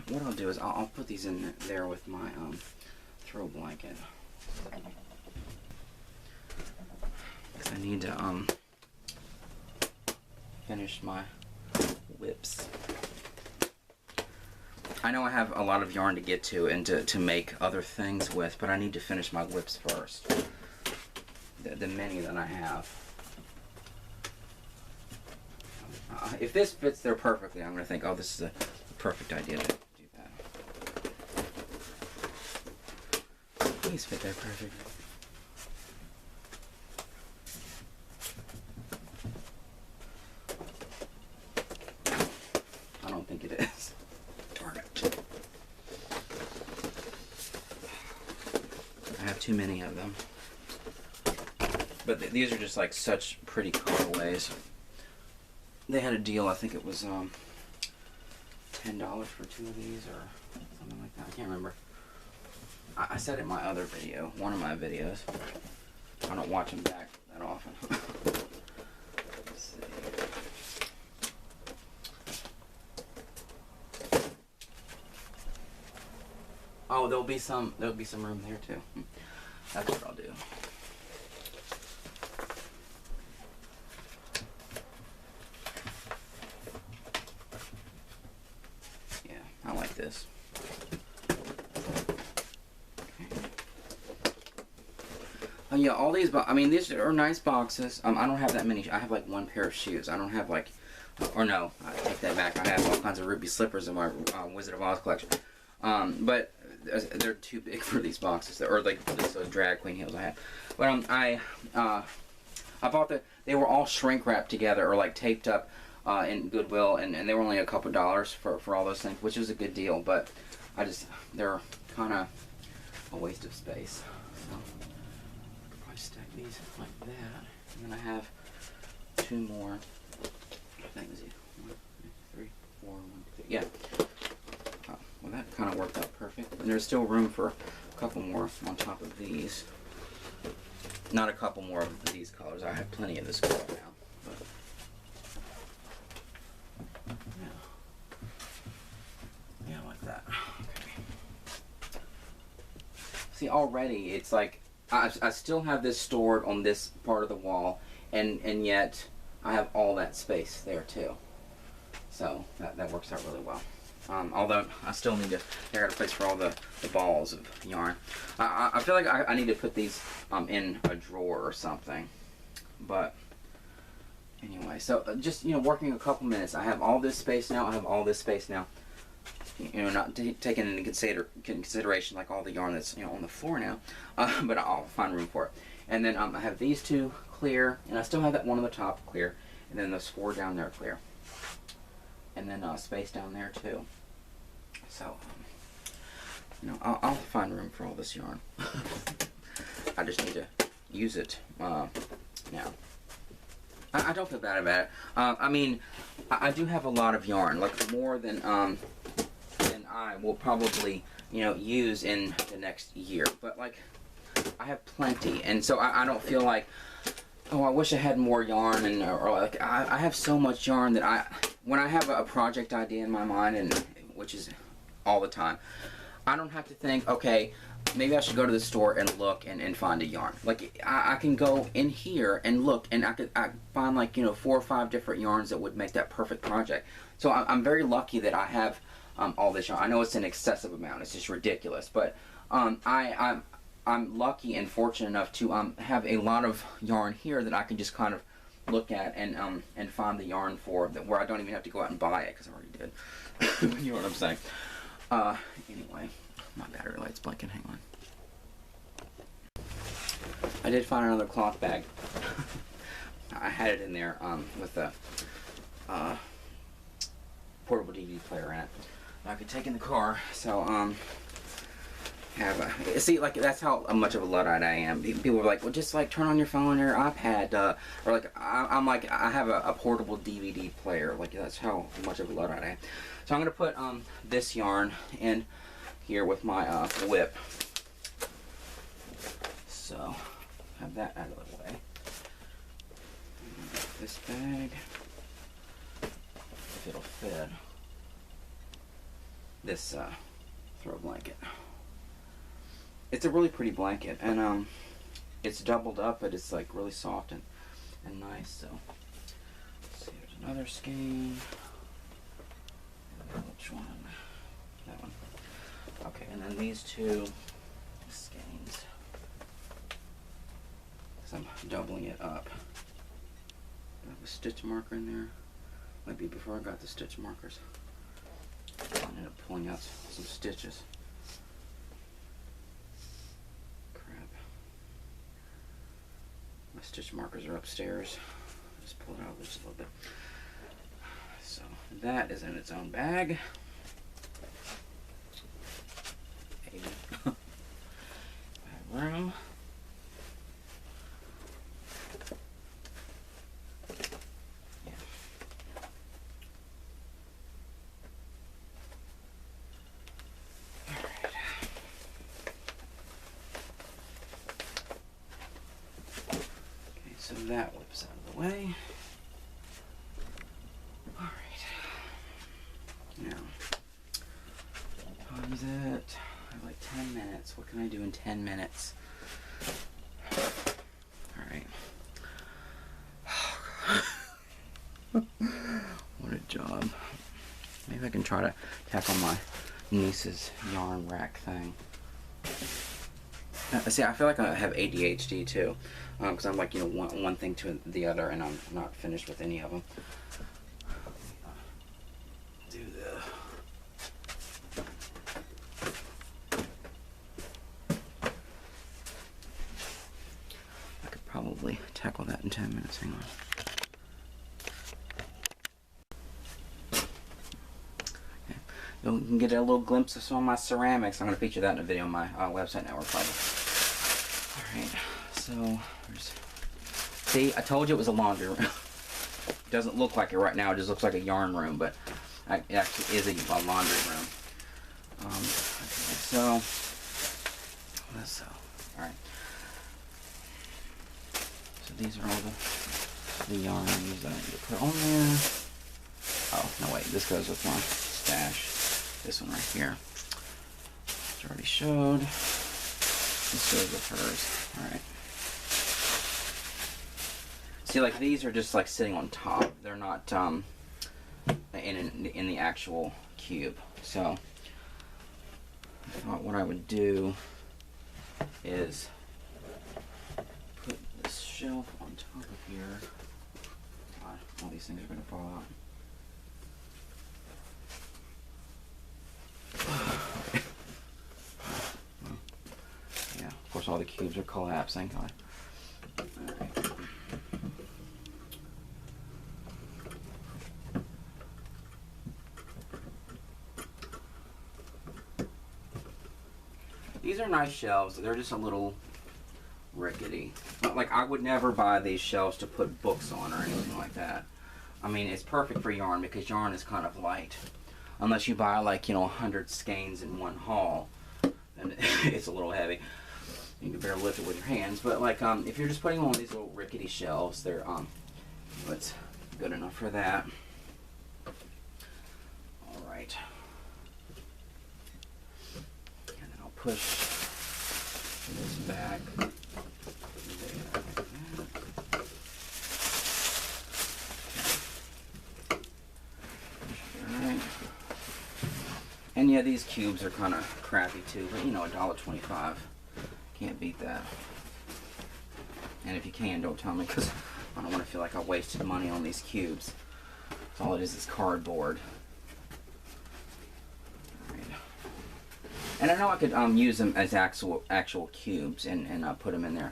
What I'll do is I'll put these in there with my throw blanket. Because I need to finish my whips. I know I have a lot of yarn to get to and to make other things with, but I need to finish my whips first. The many that I have. If this fits there perfectly, I'm going to think, oh, this is a perfect idea to do that. Please fit there perfectly. I don't think it is. Darn it. I have too many of them. But these are just like such pretty colorways. They had a deal, I think it was $10 for 2 of these or something like that. I can't remember. I said it in my other video, one of my videos. I don't watch them back that often. Let's see. Oh, there'll be some room there too. That's what I'll do. Yeah, I like this. Yeah, all these, I mean, these are nice boxes. I don't have that many. I have like one pair of shoes. I don't have like, or no, I take that back. I have all kinds of ruby slippers in my Wizard of Oz collection. But they're too big for these boxes, or like those drag queen heels I have. But I bought they were all shrink wrapped together or like taped up in Goodwill, and they were only a couple dollars for all those things, which was a good deal. But they're kind of a waste of space. So, stack these like that, and then I have 2 more. I think it's 1, 2, 3, 4, 1, 2, 3. Yeah. Well, that kind of worked out perfect. And there's still room for a couple more on top of these. Not a couple more of these colors. I have plenty of this color now. But yeah, like that. Okay. See, already it's like. I still have this stored on this part of the wall, and yet I have all that space there too. So that works out really well. Although I still need to figure out a place for all the balls of yarn. I feel like I need to put these in a drawer or something. But anyway, so just working a couple minutes. I have all this space now. I have all this space now. Not taking into consideration like all the yarn that's on the floor now, but I'll find room for it. And then I have these 2 clear, and I still have that one on the top clear, and then those 4 down there clear, and then space down there too. So I'll find room for all this yarn. I just need to use it now. I don't feel bad about it. I mean, I do have a lot of yarn, like more than I will probably use in the next year, but like I have plenty, and so I don't feel like, oh, I wish I had more yarn, and or like I have so much yarn that when I have a project idea in my mind, and which is all the time, I don't have to think, okay, maybe I should go to the store and look and find a yarn. Like I can go in here and look, and I find like 4 or 5 different yarns that would make that perfect project. So I'm very lucky that I have all this yarn. I know it's an excessive amount. It's just ridiculous. But I'm lucky and fortunate enough to have a lot of yarn here that I can just kind of look at and find the yarn for where I don't even have to go out and buy it because I already did. You know what I'm saying? Anyway, my battery light's blinking. Hang on. I did find another cloth bag. I had it in there with a portable DVD player in it. I could take in the car. So have a, see, like, that's how much of a Luddite I am. People are like, well, just like turn on your phone or your iPad, or like, I'm like, I have a portable DVD player. Like, that's how much of a Luddite I am. So I'm gonna put this yarn in here with my whip. So have that out of the way. This bag, if it'll fit, this throw blanket. It's a really pretty blanket, and it's doubled up, but it's like really soft and nice. So let's see, there's another skein. Which one? That one. Okay, and then these two skeins. Because I'm doubling it up. Do I have a stitch marker in there? Might be before I got the stitch markers. I ended up pulling out some stitches. Crap. My stitch markers are upstairs. Just pull it out just a little bit. So that is in its own bag. Room. Yeah. All right. Okay, so that whips out of the way. All right. Now, what time is it? I have like 10 minutes. What can I do in 10 minutes? Alright. What a job. Maybe I can try to tackle my niece's yarn rack thing. See, I feel like I have ADHD too. Because I'm like, you know, one thing to the other, and I'm not finished with any of them. Do this. Probably tackle that in 10 minutes. Hang on. Okay. You can get a little glimpse of some of my ceramics. I'm going to feature that in a video on my website network probably. Alright, so see, I told you it was a laundry room. It doesn't look like it right now, it just looks like a yarn room, but it actually is a laundry room. Okay, so let's alright. So these are all the yarns that I need to put on there. Oh, no wait, this goes with my stash. This one right here. Which I already showed. This goes with hers. Alright. See, like these are just like sitting on top. They're not in the actual cube. So I thought what I would do is put this shelf on top of here. God, all these things are going to fall out. Yeah, of course all the cubes are collapsing. All right. These are nice shelves. They're just a little rickety. But like, I would never buy these shelves to put books on or anything like that. I mean, it's perfect for yarn because yarn is kind of light. Unless you buy like, 100 skeins in one haul, then it's a little heavy. You can barely lift it with your hands. But like, if you're just putting them on these little rickety shelves, they're it's good enough for that. All right. And then I'll push this back. And yeah, these cubes are kind of crappy too, but $1.25. Can't beat that. And if you can, don't tell me, because I don't want to feel like I wasted money on these cubes. So all it is cardboard. Right. And I know I could use them as actual cubes and put them in there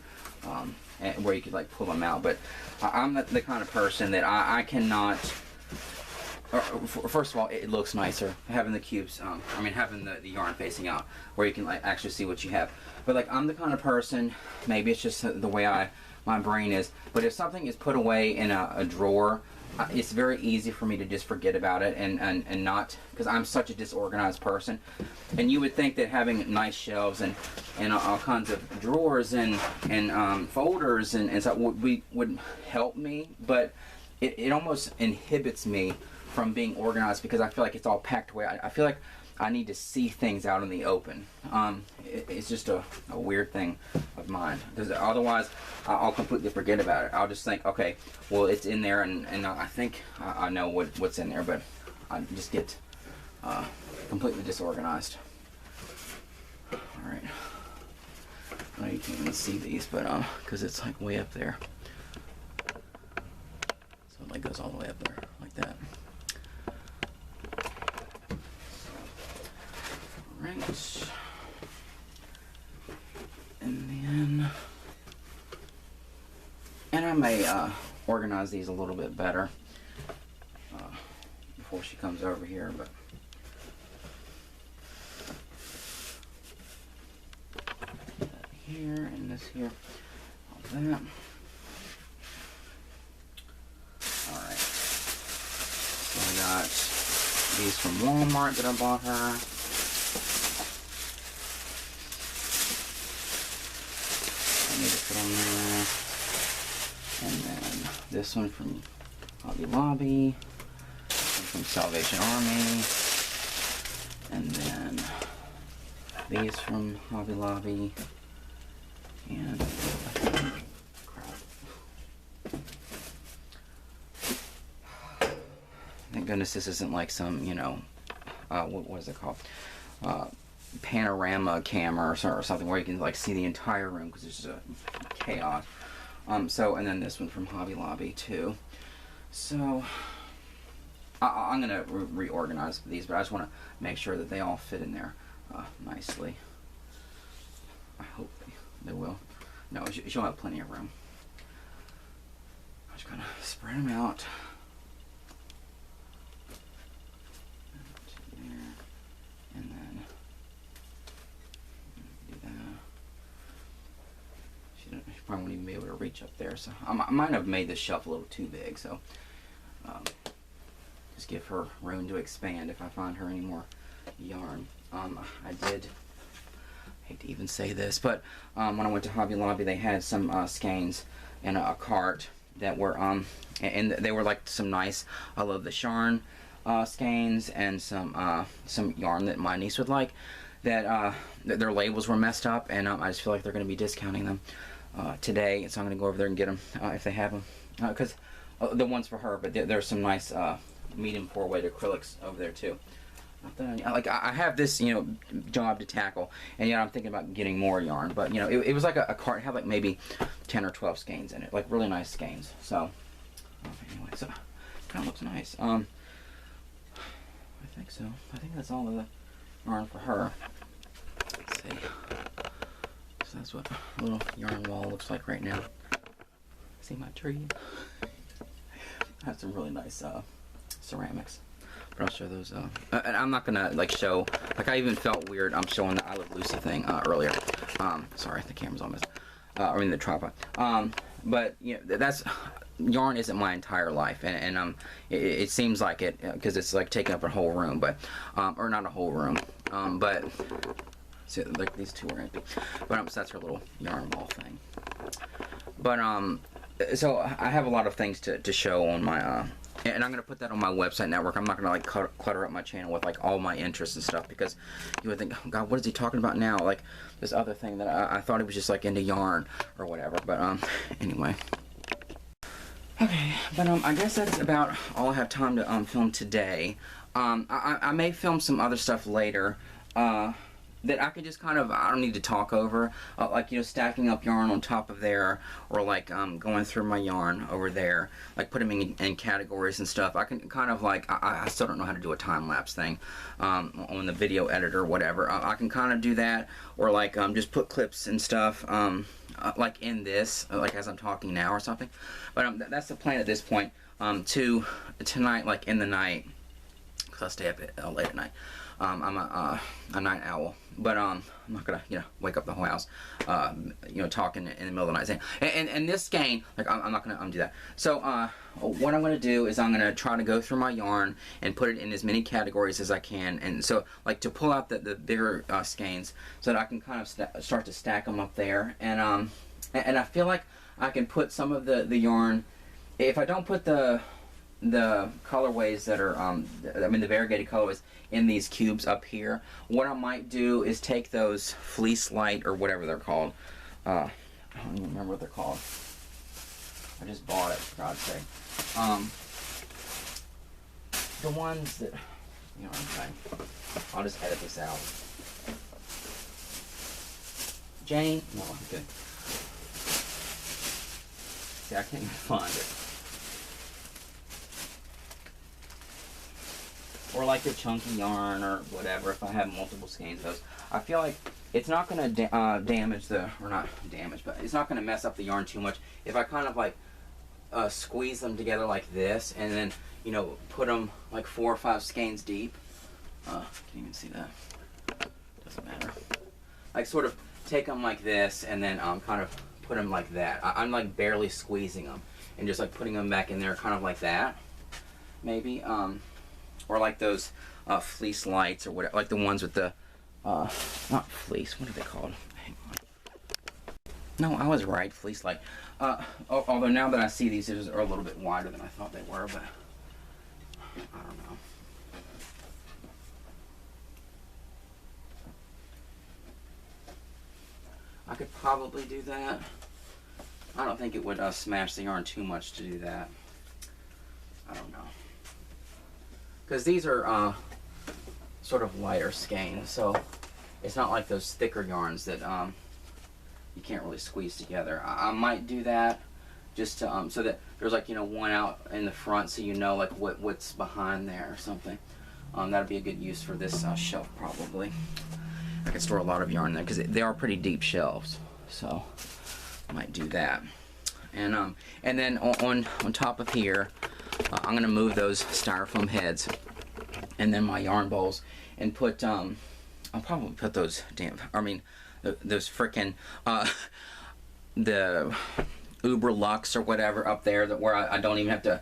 where you could like pull them out, but I'm the kind of person that I cannot First of all, it looks nicer having the cubes. I mean, having the yarn facing out, where you can like actually see what you have. But like, I'm the kind of person, maybe it's just the way my brain is. But if something is put away in a drawer, it's very easy for me to just forget about it and not, because I'm such a disorganized person. And you would think that having nice shelves and all kinds of drawers and folders and stuff would help me, but it almost inhibits me from being organized, because I feel like it's all packed away. I feel like I need to see things out in the open. It's just a weird thing of mine, because otherwise I'll completely forget about it. I'll just think, okay, well, it's in there, and I think I know what's in there, but I just get completely disorganized. All right. I know you can't even see these, but because it's like way up there. So it like goes all the way up there, like that. Right. And I may organize these a little bit better before she comes over here, but that here and this here, all that. All right. So I got these from Walmart that I bought her. On there. And then this one from Hobby Lobby, from Salvation Army, and then these from Hobby Lobby, and crap. Thank goodness this isn't like some, you know, what is it called? Panorama camera or something where you can like see the entire room, because it's just a chaos. So, and then this one from Hobby Lobby too. So I'm gonna reorganize these, but I just want to make sure that they all fit in there nicely. I hope they will. No, she'll have plenty of room. I'm just gonna spread them out. And then she probably won't even be able to reach up there, so I might have made this shelf a little too big, so just give her room to expand if I find her any more yarn. I did, I hate to even say this, but when I went to Hobby Lobby, they had some skeins in a cart that were and they were like some nice, I love the Sharn skeins, and some yarn that my niece would like, that their labels were messed up, and I just feel like they're going to be discounting them today, so I'm going to go over there and get them if they have them, because the ones for her, but there's some nice medium 4-weight acrylics over there too. Like I have this, you know, job to tackle, and yet I'm thinking about getting more yarn, but you know, it was like a cart, it had like maybe 10 or 12 skeins in it, like really nice skeins. So anyway, so it kind of looks nice. I think so. I think that's all of the yarn for her. Let's see. So that's what a little yarn wall looks like right now. See my tree? I have some really nice ceramics. But I'll show those. And I'm not gonna like show. Like I even felt weird. I'm showing the I Love Lucy thing earlier. Sorry, the camera's on this. I mean the tripod. But you know, that's yarn isn't my entire life, and it seems like it because it's like taking up a whole room, but or not a whole room. But see, like these two are empty. But so that's her little yarn wall thing. But so I have a lot of things to show on my and I'm gonna put that on my website network. I'm not gonna like clutter up my channel with like all my interests and stuff, because you would think, oh God, what is he talking about now? Like this other thing that I thought he was just like into yarn or whatever. But anyway. Okay, but I guess that's about all I have time to film today. I may film some other stuff later that I could just kind of, I don't need to talk over, like, you know, stacking up yarn on top of there, or like going through my yarn over there, like putting them in categories and stuff. I can kind of like, I still don't know how to do a time-lapse thing on the video editor or whatever. I can kind of do that, or like just put clips and stuff like in this, like as I'm talking now or something. But that's the plan at this point. Tonight, like in the night, because I stay up late at night. I'm a night owl, but I'm not gonna wake up the whole house talking in the middle of the night saying, and this skein, like I'm not gonna do that. So what I'm gonna do is I'm gonna try to go through my yarn and put it in as many categories as I can, and so like to pull out the bigger skeins so that I can kind of start to stack them up there, and I feel like I can put some of the yarn, if I don't put the colorways that are the variegated colorways in these cubes up here, what I might do is take those fleece light or whatever they're called, I don't even remember what they're called, I just bought it for God's sake, the ones that, you know what I'm saying, I'll just edit this out. Jane? No, I'm good. See, I can't even find it. Or like the chunky yarn or whatever, if I have multiple skeins of those. I feel like it's not going to damage the, or not damage, but it's not going to mess up the yarn too much if I kind of like squeeze them together like this, and then, put them like 4 or 5 skeins deep. Can't even see that. Doesn't matter. Like sort of take them like this, and then kind of put them like that. I'm like barely squeezing them, and just like putting them back in there kind of like that. Maybe. Or like those fleece lights or whatever, like the ones with the, not fleece, what are they called? Hang on. No, I was right, fleece light. Although now that I see these are a little bit wider than I thought they were, but I don't know. I could probably do that. I don't think it would smash the yarn too much to do that. I don't know. Because these are sort of lighter skeins, so it's not like those thicker yarns that you can't really squeeze together. I might do that just to so that there's like one out in the front, so like what's behind there or something. That'd be a good use for this shelf probably. I could store a lot of yarn there because they are pretty deep shelves, so I might do that. And then on top of here, I'm gonna move those styrofoam heads and then my yarn bowls and put I'll probably put those those frickin' the Uber Lux or whatever up there where I don't even have to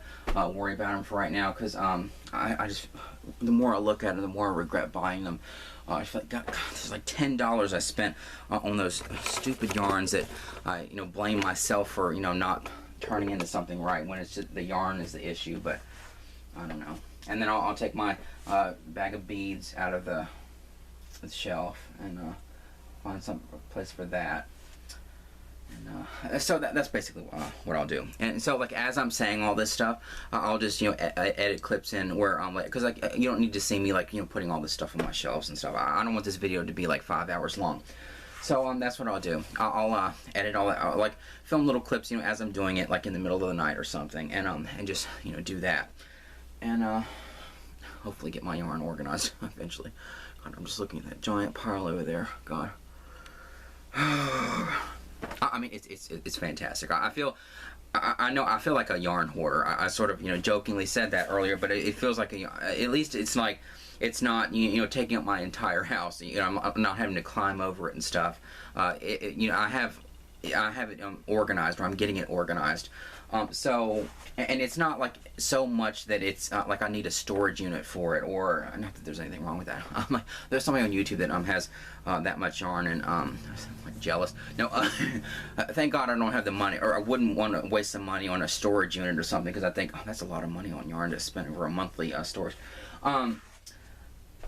worry about them for right now, because I just, the more I look at them, the more I regret buying them. I feel like God, there's like $10 I spent on those stupid yarns that I blame myself for not turning into something right when it's just the yarn is the issue. But I don't know. And then I'll take my bag of beads out of the shelf and find some place for that. And so that's basically what I'll do. And so like as I'm saying all this stuff, I'll just edit clips in where I'm like, because like you don't need to see me like putting all this stuff on my shelves and stuff. I don't want this video to be like 5 hours long. So that's what I'll do. I'll edit all that. I'll like film little clips as I'm doing it, like in the middle of the night or something, and just do that, and hopefully get my yarn organized eventually. God, I'm just looking at that giant pile over there. God. I mean, it's fantastic. I feel like a yarn hoarder. I sort of jokingly said that earlier, but it feels like at least it's like it's not taking up my entire house. I'm not having to climb over it and stuff. I have it organized, or I'm getting it organized. So, and it's not like so much that it's like I need a storage unit for it, or not that there's anything wrong with that. Like, there's somebody on YouTube that has that much yarn, and I'm like jealous. No, thank God I don't have the money, or I wouldn't want to waste some money on a storage unit or something, because I think that's a lot of money on yarn to spend over a monthly storage.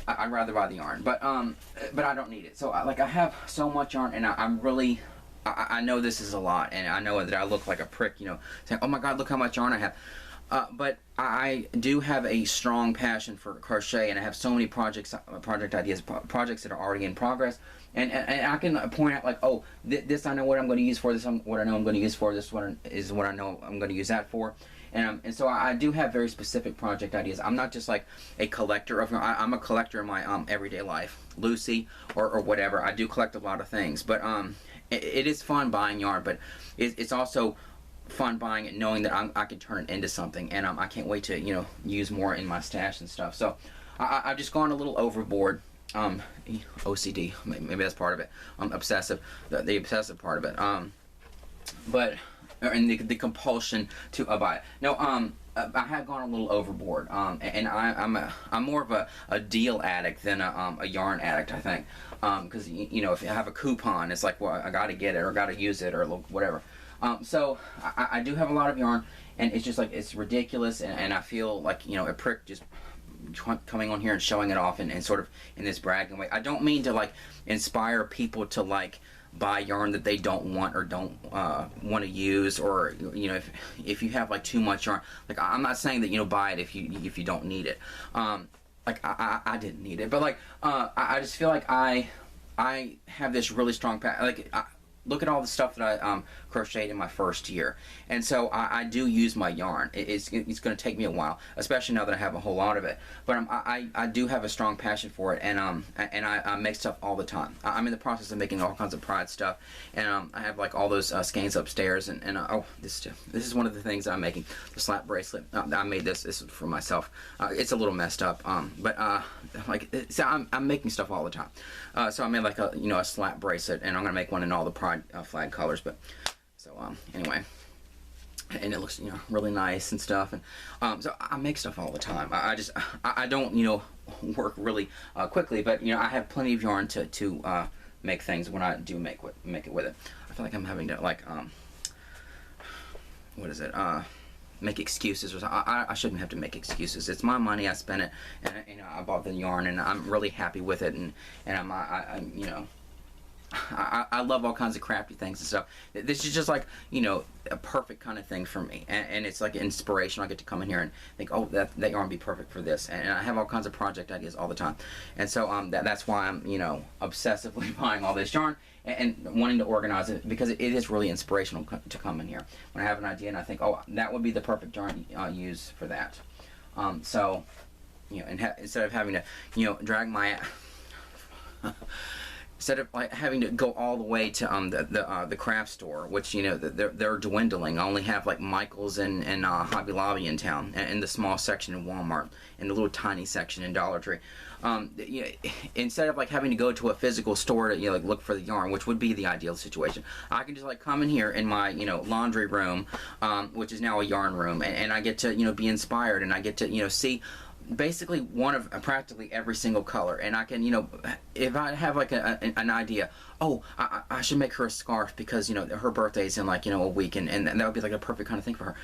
I'd rather buy the yarn, but I don't need it. So like I have so much yarn, and I'm really. I know this is a lot, and I know that I look like a prick, saying, oh my God, look how much yarn I have. But I do have a strong passion for crochet, and I have so many project ideas, projects that are already in progress. And I can point out like, oh, this I know what I'm going to use for, this what I know I'm going to use for, this one is what I know I'm going to use that for. And so I do have very specific project ideas. I'm not just like a collector of yarn. I'm a collector in my everyday life. Lucy or whatever. I do collect a lot of things, but it is fun buying yarn, but it's also fun buying it knowing that I can turn it into something, and I can't wait to use more in my stash and stuff. So I've just gone a little overboard. OCD, maybe that's part of it. Obsessive, the obsessive part of it. But and the compulsion to buy it. No, I have gone a little overboard. And I'm more of a deal addict than a yarn addict, I think. Because you know, if you have a coupon, it's like, well, I got to get it or got to use it or whatever. So I do have a lot of yarn, and it's just like it's ridiculous, and I feel like, you know, a prick just coming on here and showing it off and sort of in this bragging way. I don't mean to like inspire people to like buy yarn that they don't want or don't want to use, or you know, if you have like too much yarn, like I'm not saying that, you know, buy it if you don't need it. Like I didn't need it, but like I just feel like I have this really strong look at all the stuff that I crocheted in my first year, and so I do use my yarn. It's going to take me a while, especially now that I have a whole lot of it. But I do have a strong passion for it, and I make stuff all the time. I'm in the process of making all kinds of pride stuff, and I have like all those skeins upstairs, and oh, this is one of the things that I'm making, the slap bracelet. I made this is for myself. It's a little messed up, but like so I'm making stuff all the time. So I made like a slap bracelet, and I'm gonna make one in all the pride flag colors. But so anyway, and it looks, you know, really nice and stuff, and so I make stuff all the time. I don't, you know, work really quickly, but you know, I have plenty of yarn to make things when I do make it with it. I feel like I'm having to like what is it, make excuses or something. I shouldn't have to make excuses. It's my money. I spent it, and you know, I bought the yarn, and I'm really happy with it, and I'm you know, I love all kinds of crafty things and stuff. This is just like, you know, a perfect kind of thing for me, and it's like inspiration. I get to come in here and think, oh, that yarn would be perfect for this, and I have all kinds of project ideas all the time, and so that's why I'm, you know, obsessively buying all this yarn and wanting to organize it, because it is really inspirational to come in here when I have an idea and I think, oh, that would be the perfect yarn use for that. So, you know, and instead of having to, you know, drag my instead of like having to go all the way to the craft store, which, you know, they're dwindling. I only have like Michael's and Hobby Lobby in town, and the small section in Walmart, and the little tiny section in Dollar Tree. You know, instead of like having to go to a physical store to, you know, like look for the yarn, which would be the ideal situation, I can just like come in here in my, you know, laundry room, which is now a yarn room, and I get to, you know, be inspired, and I get to, you know, see basically one of practically every single color, and I can, you know, if I have like an idea, oh, I should make her a scarf because, you know, her birthday's in like, you know, a week, and that would be like a perfect kind of thing for her.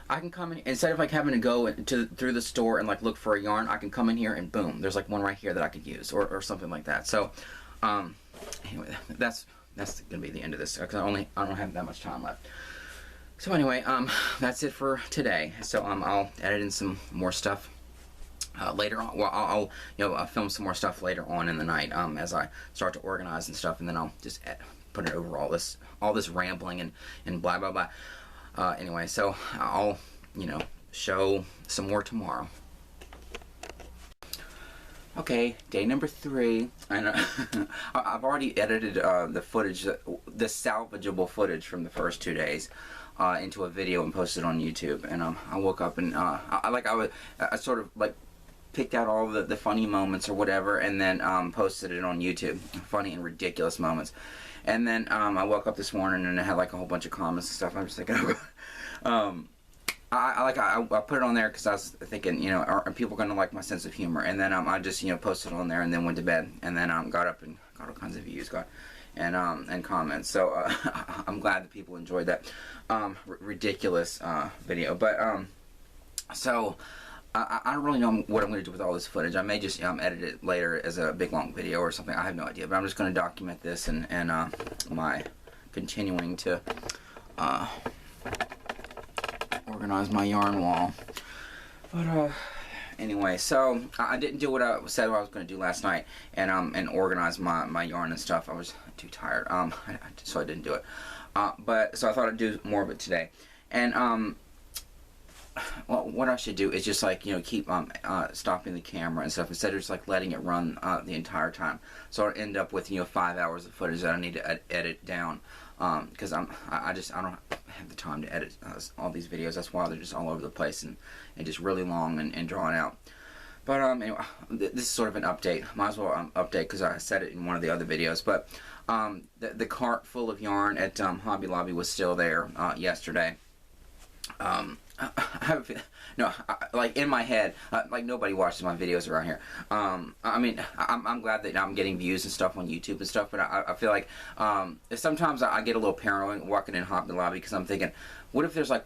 I can come in, instead of like having to go through the store and like look for a yarn, I can come in here and boom, there's like one right here that I could use, or something like that. So anyway, that's gonna be the end of this, because I don't have that much time left. So anyway, that's it for today. So I'll edit in some more stuff later on. Well, I'll you know, film some more stuff later on in the night, as I start to organize and stuff, and then I'll just put it over all this rambling and blah blah blah. Anyway, so I'll, you know, show some more tomorrow. Okay, day number 3, and I've already edited the footage, the salvageable footage from the first 2 days, into a video and posted it on YouTube. And I woke up and I sort of like picked out all the funny moments or whatever, and then posted it on YouTube, funny and ridiculous moments. And then I woke up this morning and I had like a whole bunch of comments and stuff. I'm just thinking, I put it on there because I was thinking, you know, are people going to like my sense of humor? And then I just, you know, posted it on there and then went to bed, and then got up and got all kinds of views, and comments. So I'm glad that people enjoyed that ridiculous video. But so I don't really know what I'm going to do with all this footage. I may just edit it later as a big long video or something. I have no idea. But I'm just going to document this and my continuing to organize my yarn wall. But anyway, so I didn't do what I said I was going to do last night, and organize my yarn and stuff. I was too tired, so I didn't do it. But so I thought I'd do more of it today. And well, what I should do is just like, you know, keep stopping the camera and stuff instead of just like letting it run the entire time. So I'll end up with, you know, 5 hours of footage that I need to edit down, because I don't have the time to edit all these videos. That's why they're just all over the place and just really long and drawn out. But anyway, this is sort of an update. Might as well update because I said it in one of the other videos. But the cart full of yarn at Hobby Lobby was still there yesterday. I have a feeling, no, like in my head, like nobody watches my videos around here. I mean, I'm glad that I'm getting views and stuff on YouTube and stuff, but I feel like sometimes I get a little paranoid walking in Hobby Lobby because I'm thinking, what if there's like,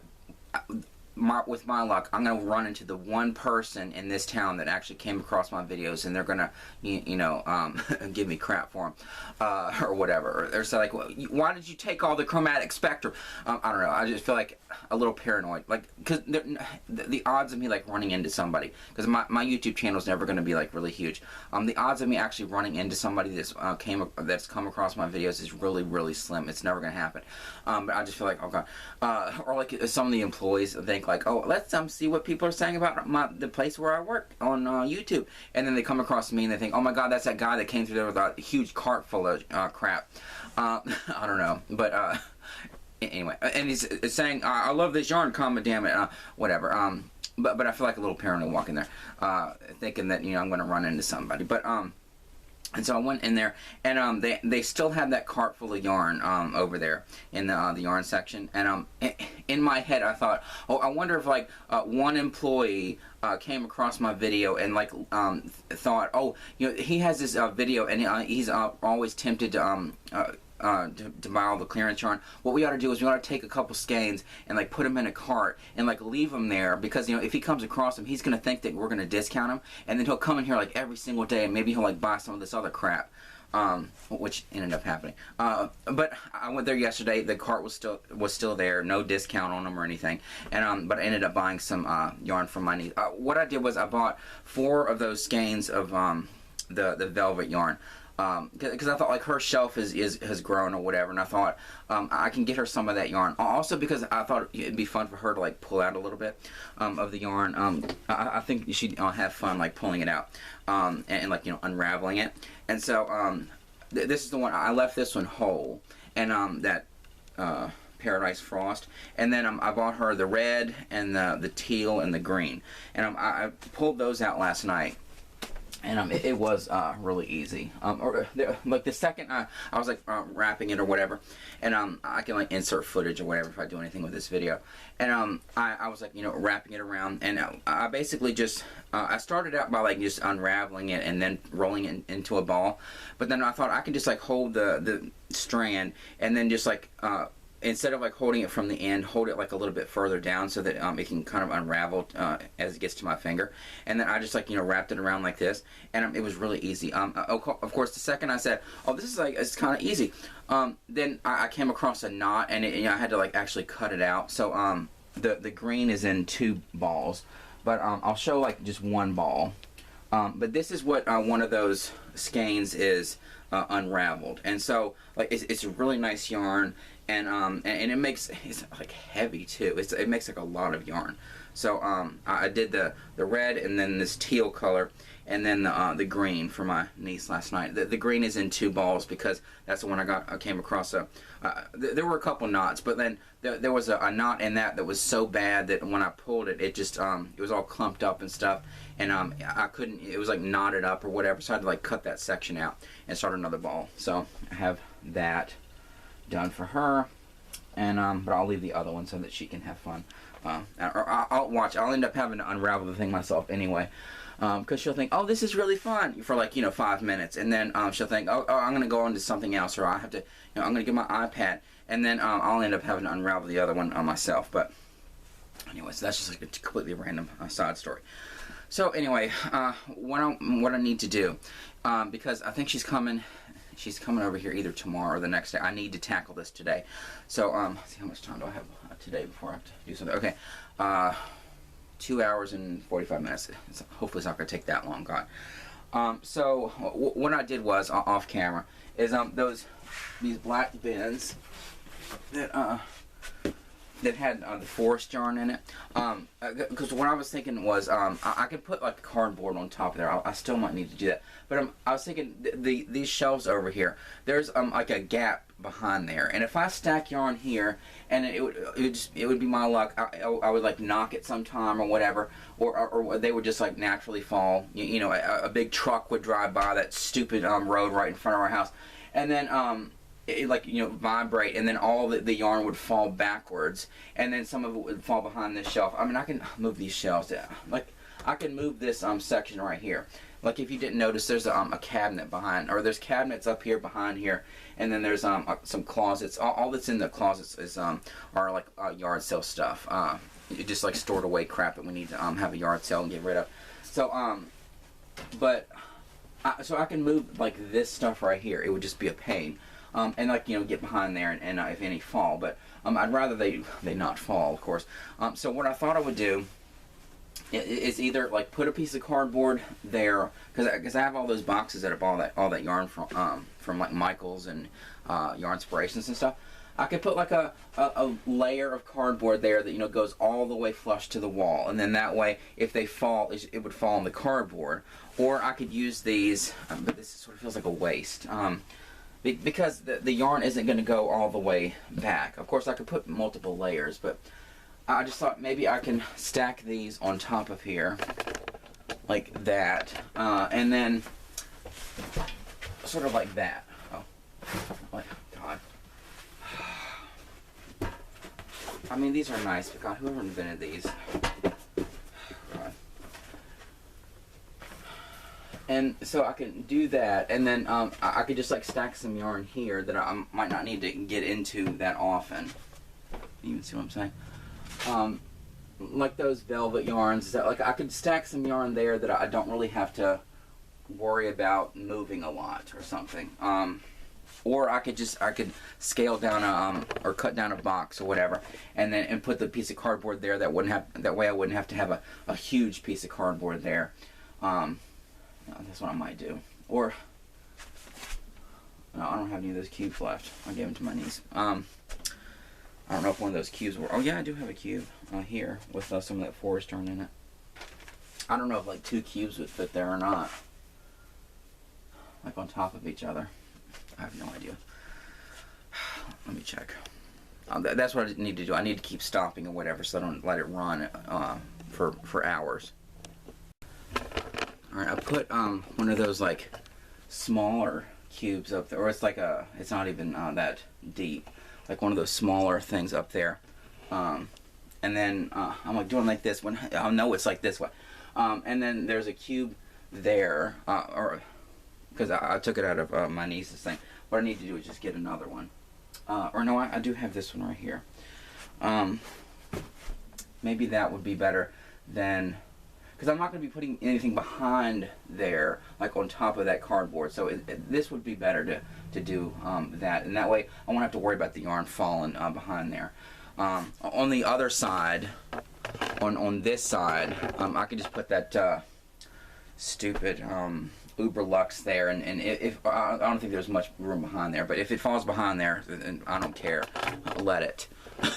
with my luck, I'm going to run into the one person in this town that actually came across my videos, and they're going to, you know, give me crap for them, or whatever. Or so like, why did you take all the chromatic spectrum? I don't know. I just feel like a little paranoid, like, because the odds of me like running into somebody, because my YouTube channel is never going to be like really huge. The odds of me actually running into somebody that's come across my videos is really slim. It's never going to happen. But I just feel like, oh god, or like some of the employees think like, oh, let's see what people are saying about the place where I work on YouTube, and then they come across me and they think, oh my god, that's that guy that came through there with a huge cart full of crap. I don't know, but anyway, and he's saying, I love this yarn, comma damn it, whatever. But I feel like a little paranoid walking there, thinking that, you know, I'm going to run into somebody. But and so I went in there, and they still had that cart full of yarn over there in the yarn section. And in my head, I thought, oh, I wonder if like one employee came across my video and like thought, oh, you know, he has this video, and he's always tempted to buy all the clearance yarn. What we ought to do is we ought to take a couple skeins and like put them in a cart and like leave them there, because, you know, if he comes across them, he's gonna think that we're gonna discount him, and then he'll come in here like every single day, and maybe he'll like buy some of this other crap, which ended up happening. But I went there yesterday. The cart was still there, no discount on them or anything, and but I ended up buying some yarn from my niece. What I did was I bought 4 of those skeins of the velvet yarn. Because I thought like her shelf has grown or whatever, and I thought I can get her some of that yarn. Also because I thought it'd be fun for her to like pull out a little bit of the yarn. I think she'd have fun like pulling it out and like, you know, unraveling it. And so this is the one I left this one whole, and that Paradise Frost, and then I bought her the red and the teal and the green, and I pulled those out last night. And it was really easy. Like the second I was like wrapping it or whatever, and I can like insert footage or whatever if I do anything with this video. And I was like, you know, wrapping it around, and I basically just I started out by like just unraveling it and then rolling it into a ball. But then I thought I could just like hold the strand and then just like instead of like holding it from the end, hold it like a little bit further down so that it can kind of unravel as it gets to my finger. And then I just like, you know, wrapped it around like this, and it was really easy. Of course, the second I said, oh, this is like, it's kind of easy, then I came across a knot, and you know, I had to like actually cut it out. So the green is in 2 balls, but I'll show like just 1 ball. But this is what one of those skeins is unraveled, and so like it's a really nice yarn. And it makes, it's like heavy too. It makes like a lot of yarn. So I did the red and then this teal color, and then the green for my niece last night. The green is in 2 balls because that's the one I came across. There were a couple knots, but then there was a knot in that was so bad that when I pulled it, it just it was all clumped up and stuff, and I couldn't. It was like knotted up or whatever, so I had to like cut that section out and start another ball. So I have that done for her, and but I'll leave the other one so that she can have fun. Or I'll end up having to unravel the thing myself anyway, because she'll think, oh, this is really fun for like, you know, 5 minutes, and then she'll think, oh, I'm gonna go on to something else, or I have to, you know, I'm gonna get my iPad, and then I'll end up having to unravel the other one myself. But anyways, that's just like a completely random side story. So anyway, what I need to do, because I think she's coming over here either tomorrow or the next day. I need to tackle this today. So, let's see, how much time do I have today before I have to do something? Okay, 2 hours and 45 minutes. Hopefully it's not going to take that long, God. So, what I did was, off camera, is these black bins that that had the forest yarn in it. Because what I was thinking was I could put like cardboard on top of there. I still might need to do that. But I was thinking these shelves over here, there's like a gap behind there, and if I stack yarn here, and it would be my luck. I would like knock it sometime or whatever, or they would just like naturally fall. You know, a big truck would drive by that stupid road right in front of our house, and then it like, you know, vibrate, and then all the yarn would fall backwards, and then some of it would fall behind this shelf. I mean, I can move these shelves. Like, I can move this section right here. Like, if you didn't notice, there's a cabinet behind, or there's cabinets up here behind here, and then there's some closets. All that's in the closets is are like yard sale stuff. Just like stored away crap that we need to have a yard sale and get rid of. So so I can move like this stuff right here. It would just be a pain. And like, you know, get behind there and if any fall, but I'd rather they not fall, of course. So what I thought I would do is either like put a piece of cardboard there, because I have all those boxes that I bought all that yarn from like Michael's and Yarn Inspirations and stuff. I could put like a layer of cardboard there that, you know, goes all the way flush to the wall, and then that way if they fall, it would fall on the cardboard. Or I could use these, but this sort of feels like a waste. Because the yarn isn't going to go all the way back. Of course, I could put multiple layers, but I just thought maybe I can stack these on top of here, like that, and then sort of like that. Oh, like, God. I mean, these are nice, but God, whoever invented these. God. And so I can do that, and then I could just like stack some yarn here that I might not need to get into that often. You can see what I'm saying? Like those velvet yarns, that like I could stack some yarn there that I don't really have to worry about moving a lot or something. Or I could scale down or cut down a box or whatever, and put the piece of cardboard there. That way I wouldn't have to have a huge piece of cardboard there. That's what I might do. Or, no, I don't have any of those cubes left. I gave them to my niece. I don't know if one of those cubes were. Oh yeah, I do have a cube here with some of that forest yarn in it. I don't know if like 2 cubes would fit there or not. Like on top of each other. I have no idea. Let me check. That's what I need to do. I need to keep stopping or whatever, so I don't let it run for hours. Alright, I put one of those like smaller cubes up there, or it's like it's not even that deep, like one of those smaller things up there, and then I'm like doing like this one. I know it's like this one, and then there's a cube there, or because I took it out of my niece's thing. What I need to do is just get another one, or no, I do have this one right here. Maybe that would be better than. Because I'm not going to be putting anything behind there, like on top of that cardboard. So this would be better to do that. And that way I won't have to worry about the yarn falling behind there. On the other side, on this side, I could just put that stupid Uber Lux there. And if I don't think there's much room behind there. But if it falls behind there, then I don't care. I'll let it. I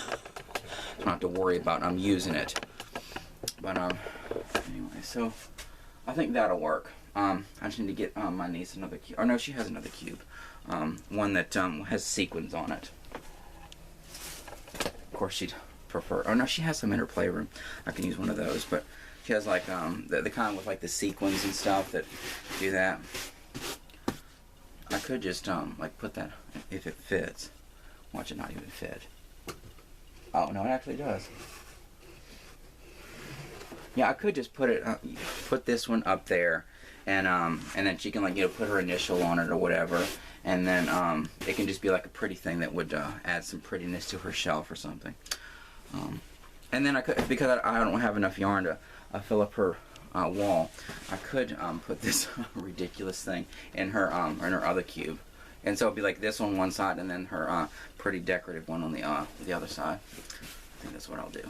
don't have to worry about using it. But anyway, so I think that'll work. I just need to get my niece another cube. Or no, she has another cube. One that has sequins on it. Of course, she'd prefer. Oh no, she has some in her playroom. I can use one of those, but she has like the kind with like the sequins and stuff that do that. I could just like put that if it fits. Watch it not even fit. Oh no, it actually does. Yeah, I could just put this one up there, and then she can, like, you know, put her initial on it or whatever, and then it can just be like a pretty thing that would add some prettiness to her shelf or something. And then I could, because I don't have enough yarn to fill up her wall, I could put this ridiculous thing in her other cube, and so it'd be like this on one side, and then her pretty decorative one on the other side. I think that's what I'll do.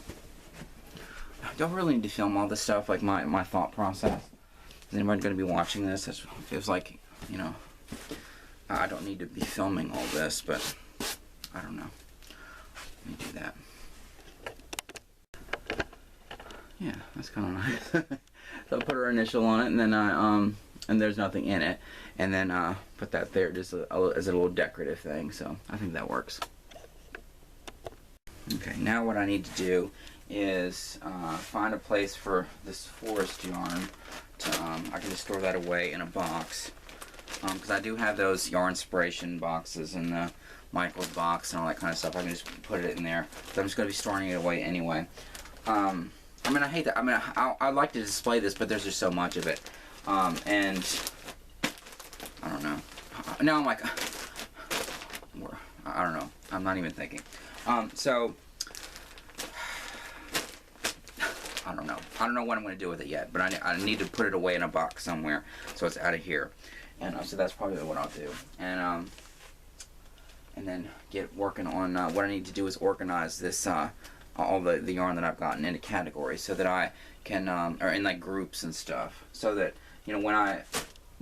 I don't really need to film all this stuff, like my thought process. Is anybody going to be watching this? It feels like, you know, I don't need to be filming all this, but I don't know. Let me do that. Yeah, that's kind of nice. So I put her initial on it, and then and there's nothing in it, and then put that there just as a little decorative thing. So I think that works. Okay, now what I need to do is find a place for this forest yarn. I can just store that away in a box, because I do have those yarn inspiration boxes and the Michael's box and all that kind of stuff. I can just put it in there. But I'm just going to be storing it away anyway. I mean, I hate that. I mean, I'd like to display this, but there's just so much of it. And I don't know. Now I'm like, I don't know. I'm not even thinking. So I don't know. I don't know what I'm going to do with it yet, but I need to put it away in a box somewhere so it's out of here. And so that's probably what I'll do. And then get working on what I need to do is organize this. All the yarn that I've gotten into categories so that I can, or in like groups and stuff, so that, you know, when I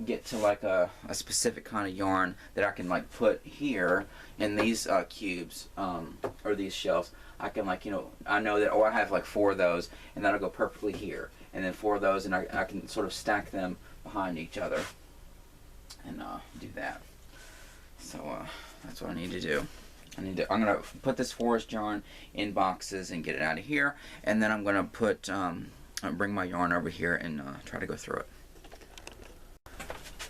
get to like a specific kind of yarn that I can like put here in these cubes, or these shelves, I can, like, you know, I know that, oh, I have like 4 of those, and that'll go perfectly here, and then 4 of those, and I can sort of stack them behind each other and do that. So that's what I need to do. I'm gonna put this forest yarn in boxes and get it out of here, and then I'm gonna put bring my yarn over here and try to go through it.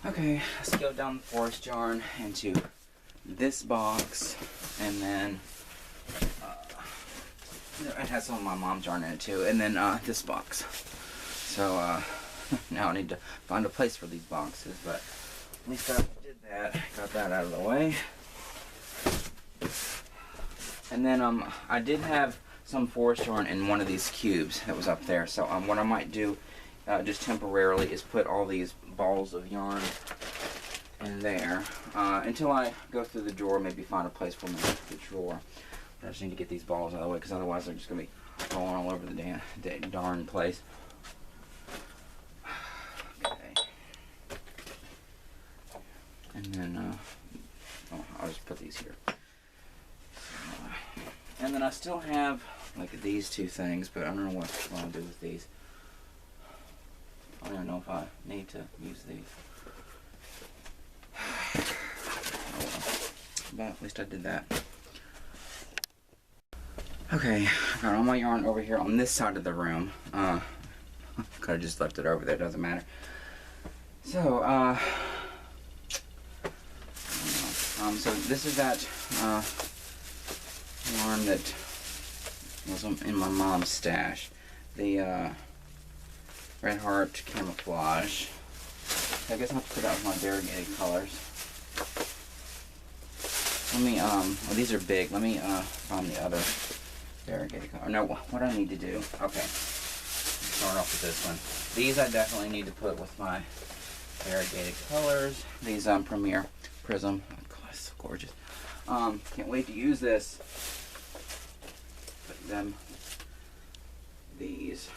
Okay, let's go down the forest yarn into this box, and then it has some of my mom's yarn in it too, and then this box. So now I need to find a place for these boxes, but at least I did that, got that out of the way. And then I did have some forest yarn in one of these cubes that was up there. So what I might do just temporarily is put all these balls of yarn in there until I go through the drawer, maybe find a place for the drawer. I just need to get these balls out of the way, because otherwise they're just going to be rolling all over the darn place. Okay. And then I'll just put these here. And then I still have like these 2 things, but I don't know what I'll do with these. I don't even know if I need to use these. But at least I did that. Okay, I got all my yarn over here on this side of the room. Could have just left it over there, doesn't matter. So, so this is that yarn that was in my mom's stash. The Red Heart Camouflage. I guess I'll have to put out my variegated colors. Let me, well, these are big. Let me find the other variegated color. No, what do I need to do? Okay. Start off with this one. These I definitely need to put with my variegated colors. These Premier Prism. Oh, God, it's so gorgeous. Can't wait to use this. Put them, these.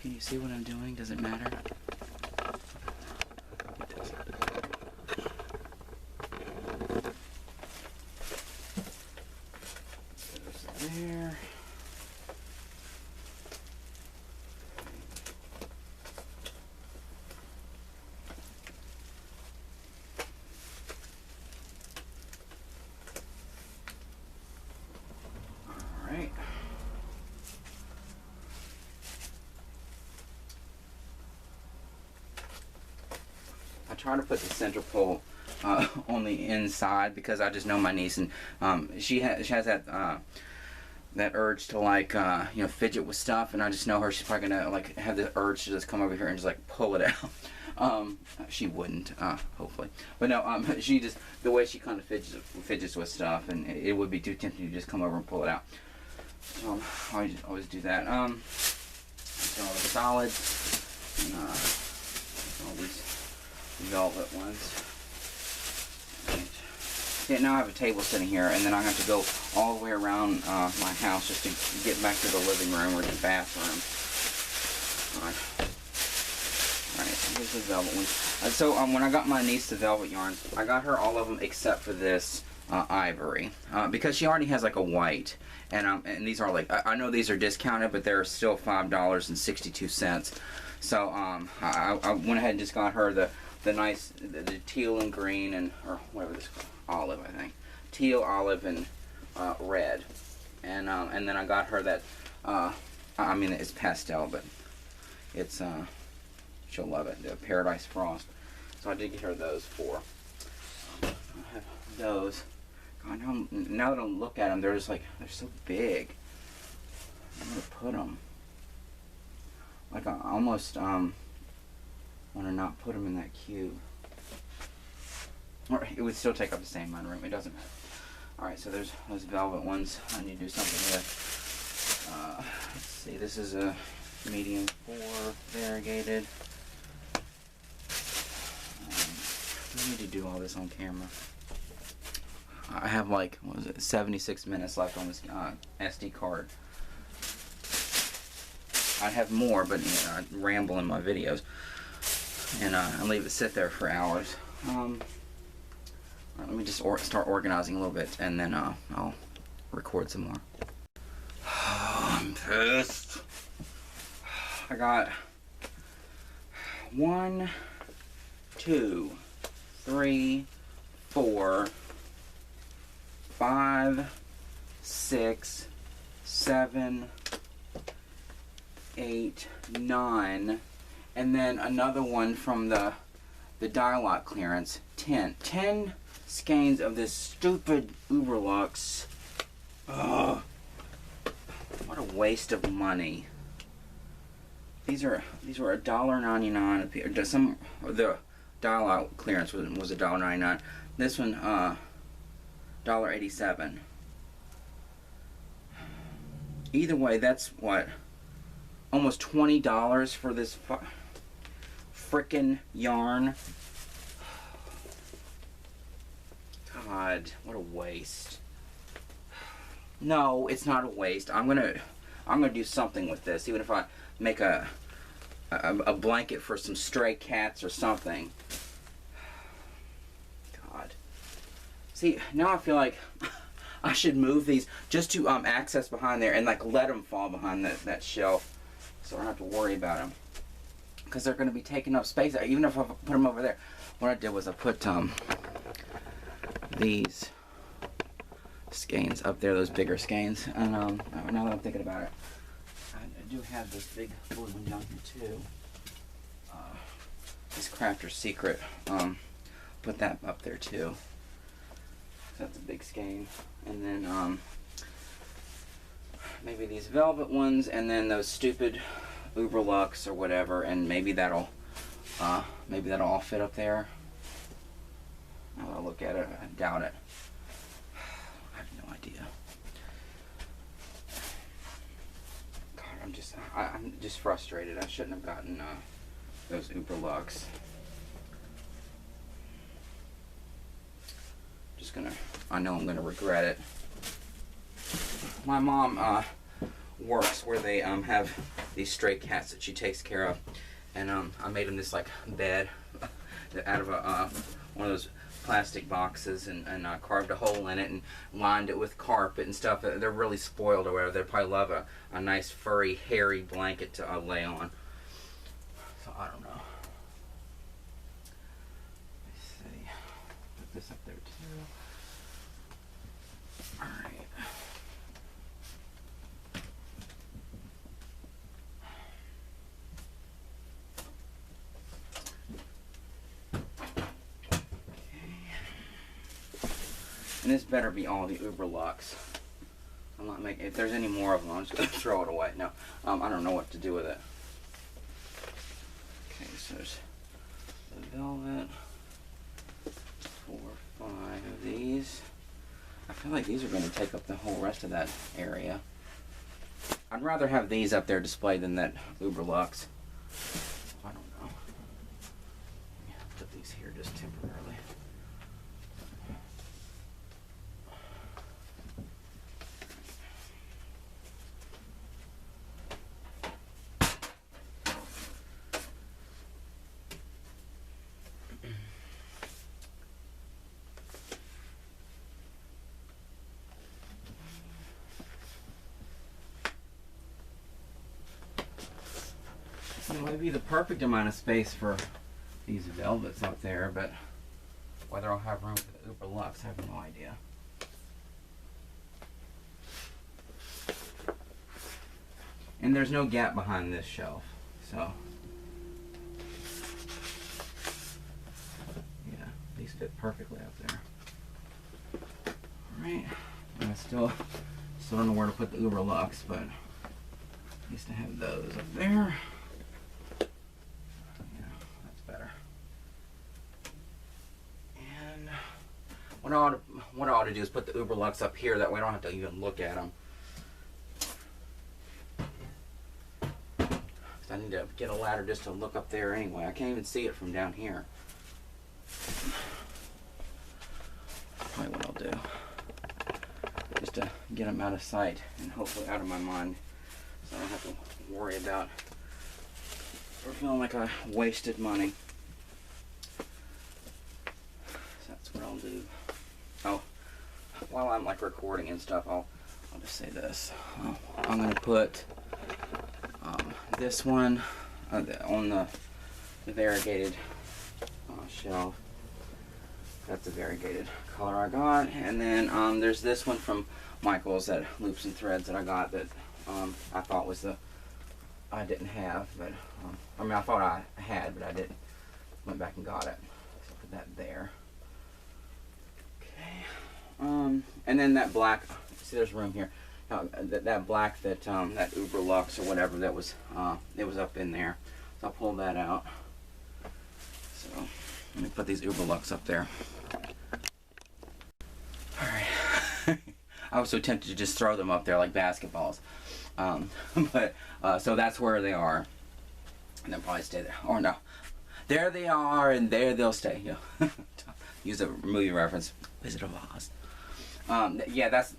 Can you see what I'm doing? Does it matter? It doesn't. There's there. I try to put the center pole on the inside, because I just know my niece, and she has that that urge to, like, you know, fidget with stuff, and I just know her. She's probably gonna like have the urge to just come over here and just like pull it out. She wouldn't, hopefully, but no. She just, the way she kind of fidgets with stuff, and it would be too tempting to just come over and pull it out. So I always do that. All the solids, and all these velvet ones. Right. Yeah, now I have a table sitting here, and then I have to go all the way around my house just to get back to the living room or the bathroom. Alright. Alright, here's the velvet one. So when I got my niece the velvet yarns, I got her all of them except for this ivory, because she already has like a white, and these are like, I know these are discounted, but they're still $5.62. So I went ahead and just got her the nice the teal and green, and or whatever this olive, I think, teal, olive, and red, and then I got her that I mean it's pastel, but it's she'll love it, the Paradise Frost. So I did get her those four. I have those. God, now that I look at them, they're just like, they're so big. I'm gonna put them. Like I almost want to not put them in that cube. Or it would still take up the same amount of room. It doesn't matter. All right, so there's those velvet ones. I need to do something with. Let's see. This is a medium 4 variegated. I need to do all this on camera. I have like, what was it, 76 minutes left on this SD card. I have more, but you know, I ramble in my videos, and I leave it sit there for hours. Right, let me just start organizing a little bit, and then I'll record some more. I'm pissed. I got 1, 2, 3, 4, 5, 6, 7, 8, 9, and then another one from the dial-lot clearance, 10 skeins of this stupid Uberlux. Ugh, what a waste of money. These were $1.99 a piece. Some the dial-lot clearance was $1.99. This one $1.87. Either way, that's what, almost $20 for this frickin' yarn. God, what a waste. No, it's not a waste. I'm gonna do something with this, even if I make a blanket for some stray cats or something. God. See, now I feel like I should move these just to access behind there and like let them fall behind that shelf, so I don't have to worry about them, because they're going to be taking up space. Even if I put them over there. What I did was I put these skeins up there, those bigger skeins, and now that I'm thinking about it, I do have this big blue one down here too. This Crafter's Secret, put that up there too. That's a big skein. And then maybe these velvet ones, and then those stupid Uberlux or whatever, and maybe that'll all fit up there. I'll look at it. I doubt it. I have no idea. God, I'm just frustrated. I shouldn't have gotten those Uberlux. I know I'm gonna regret it. My mom works where they have these stray cats that she takes care of, and I made them this like bed out of one of those plastic boxes, and carved a hole in it and lined it with carpet and stuff. They're really spoiled or whatever. They probably love a nice furry hairy blanket to lay on. So I don't know. Let's see. Put this up there too. Alright. And this better be all the Uberlux. I'm not making, if there's any more of them, I'm just going to throw it away. No, I don't know what to do with it. Okay, so there's the velvet. 4 or 5 of these. I feel like these are going to take up the whole rest of that area. I'd rather have these up there displayed than that Uberlux. I don't know. Let me put these here just temporarily. would be the perfect amount of space for these velvets up there, but whether I'll have room for the Uber Luxe, I have no idea. And there's no gap behind this shelf, so yeah, these fit perfectly up there. Alright, and I still don't know where to put the Uber Luxe, but at least I have those up there. Yeah, that's better. And what I ought to do is put the Uber Luxe up here, that way I don't have to even look at them. I need to get a ladder just to look up there anyway. I can't even see it from down here. Probably what I'll do. Just to get them out of sight and hopefully out of my mind, so I don't have to worry about or feeling like I wasted money. So that's what I'll do. Oh, while I'm like recording and stuff, I'll just say this. I'm gonna put this one on the variegated shelf. That's the variegated color I got, and then there's this one from Michael's, that Loops and Threads that I got, that I thought was I didn't have, but I mean I thought I had, but I didn't. Went back and got it. So put that there. Okay. And then that black. See, there's room here. That black that Uber Luxe or whatever that was it was up in there. So I'll pull that out. So let me put these Uber Luxe up there. Alright. I was so tempted to just throw them up there like basketballs. But so that's where they are. And they'll probably stay there. Or no. There they are, and there they'll stay. Yeah. Use a movie reference. Wizard of Oz. Yeah, that's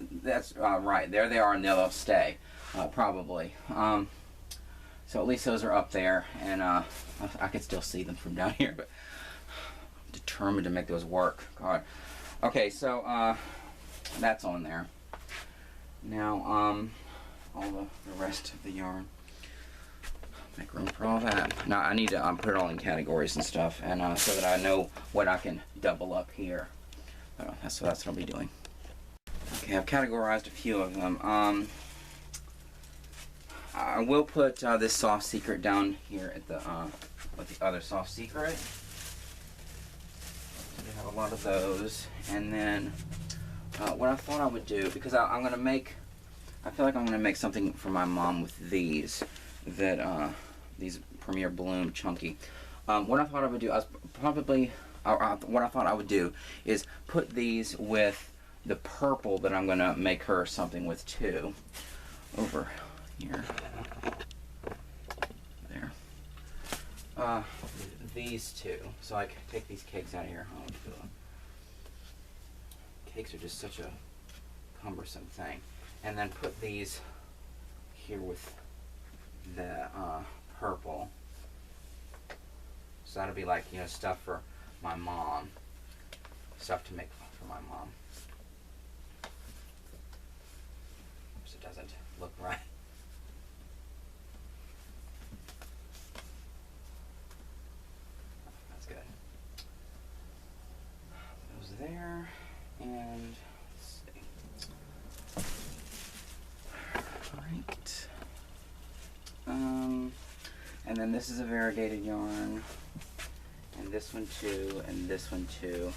right. There they are, and they'll stay, probably. So at least those are up there, and I can still see them from down here, but I'm determined to make those work. God. Okay, so that's on there. Now, all the rest of the yarn. Make room for all that. Now I need to put it all in categories and stuff, and so that I know what I can double up here. That's what I'll be doing. Okay, I've categorized a few of them. I will put this Soft Secret down here at the with the other Soft Secret. So we have a lot of those, and then what I thought I would do, because I feel like I'm gonna make something for my mom with these these Premier Bloom Chunky. What I thought I would do, what I thought I would do is put these with the purple that I'm gonna make her something with too, over here. There. These two. So I can take these cakes out of here. Cakes are just such a cumbersome thing. And then put these here with the purple. So that'll be like, you know, stuff for my mom. Stuff to make for my mom. It doesn't look right. That's good. Those there, and let's see. Alright. And then this is a variegated yarn, and this one too, and this one too.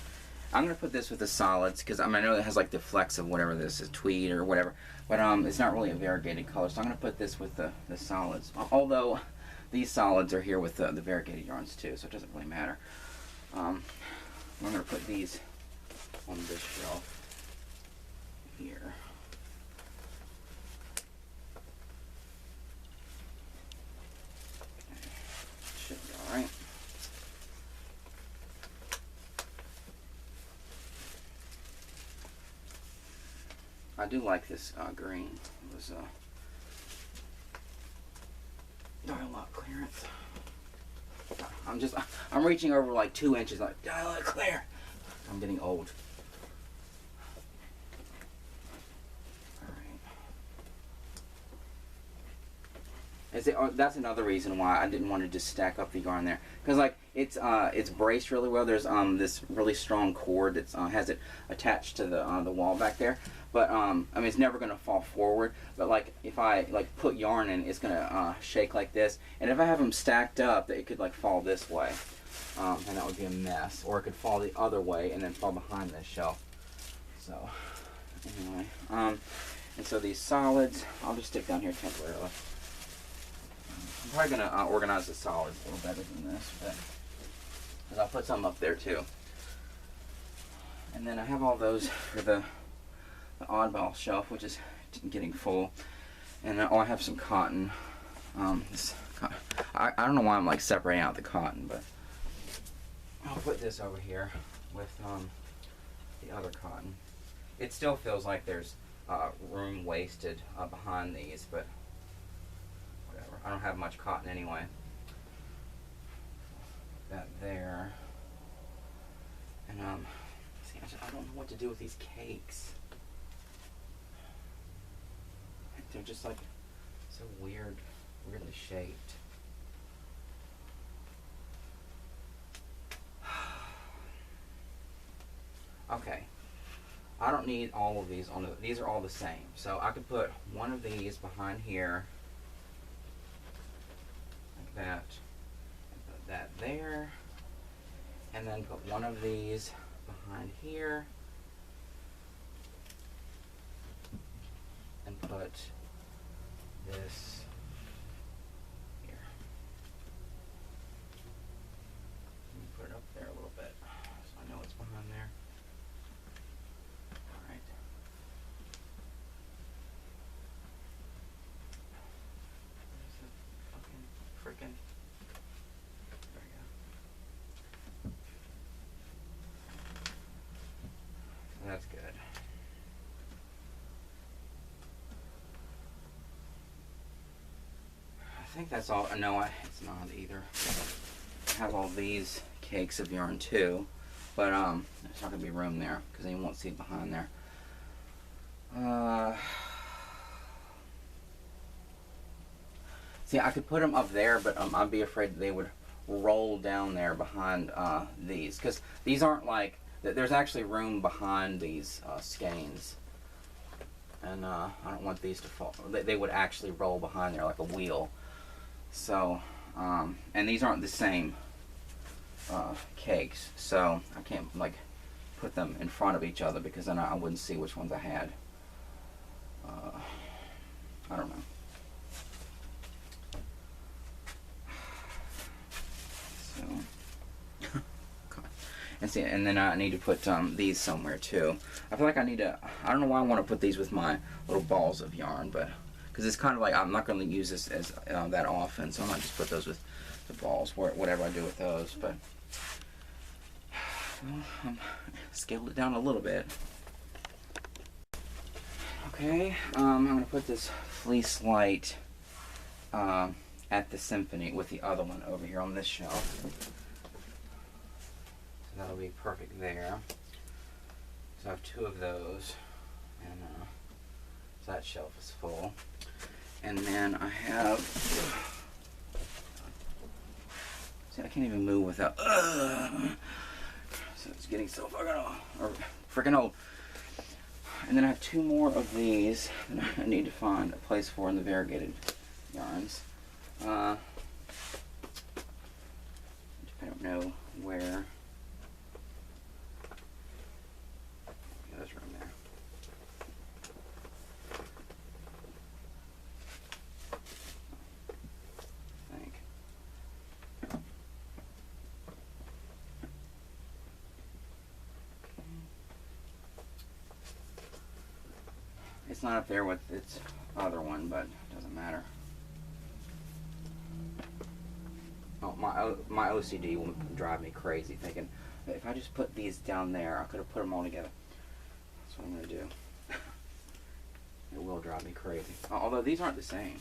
I'm gonna put this with the solids because I know it has like the flecks of whatever this is, tweed or whatever, but it's not really a variegated color, so I'm gonna put this with the solids. Although these solids are here with the variegated yarns too, so it doesn't really matter. I'm gonna put these on this shelf here. Okay. Should be all right. I do like this green. It was dial-up clearance. I'm reaching over like 2 inches, like dial-up clear. I'm getting old. All right. That's another reason why I didn't want to just stack up the yarn there, because like it's braced really well. There's this really strong cord that has it attached to the wall back there. But I mean, it's never gonna fall forward. But like if I like put yarn in, it's gonna shake like this. And if I have them stacked up, it could like fall this way, and that would be a mess. Or it could fall the other way and then fall behind this shelf. So anyway, and so these solids, I'll just stick down here temporarily. I'm probably going to organize the solids a little better than this, but because I'll put some up there too. And then I have all those for the oddball shelf, which is getting full. And I have some cotton. I don't know why I'm like separating out the cotton, but I'll put this over here with the other cotton. It still feels like there's room wasted behind these, but I don't have much cotton anyway. That there. And see, I don't know what to do with these cakes. They're just like so weirdly shaped. Okay. I don't need all of these on the, these are all the same. So I could put one of these behind here. That, and put that there, and then put one of these behind here, and put this here. Let me put it up there a little bit so I know it's behind there. Alright. Freaking. There we go. That's good. I think that's all. No, it's not either. I have all these cakes of yarn too, but there's not gonna be room there because then you won't see it behind there. See, I could put them up there, but I'd be afraid that they would roll down there behind these, because these aren't like, there's actually room behind these skeins, and I don't want these to fall. They would actually roll behind there like a wheel. So, and these aren't the same cakes, so I can't like put them in front of each other because then I wouldn't see which ones I had. I don't know. And see, and then I need to put these somewhere too. I feel like I need to, I don't know why I want to put these with my little balls of yarn, but because it's kind of like I'm not going to use this as that often, so I might just put those with the balls, whatever I do with those. But well, scaled it down a little bit. Okay, I'm going to put this fleece light at the symphony with the other one over here on this shelf. So that'll be perfect there. So I have two of those, and so that shelf is full. And then I have, see, I can't even move without, so it's getting so freaking old. And then I have two more of these that I need to find a place for in the variegated yarns. I don't know where. There's room there. I think. It's not up there with its other one, but it doesn't matter. Oh, my OCD will drive me crazy thinking, if I just put these down there, I could have put them all together. That's what I'm going to do. It will drive me crazy. Although these aren't the same,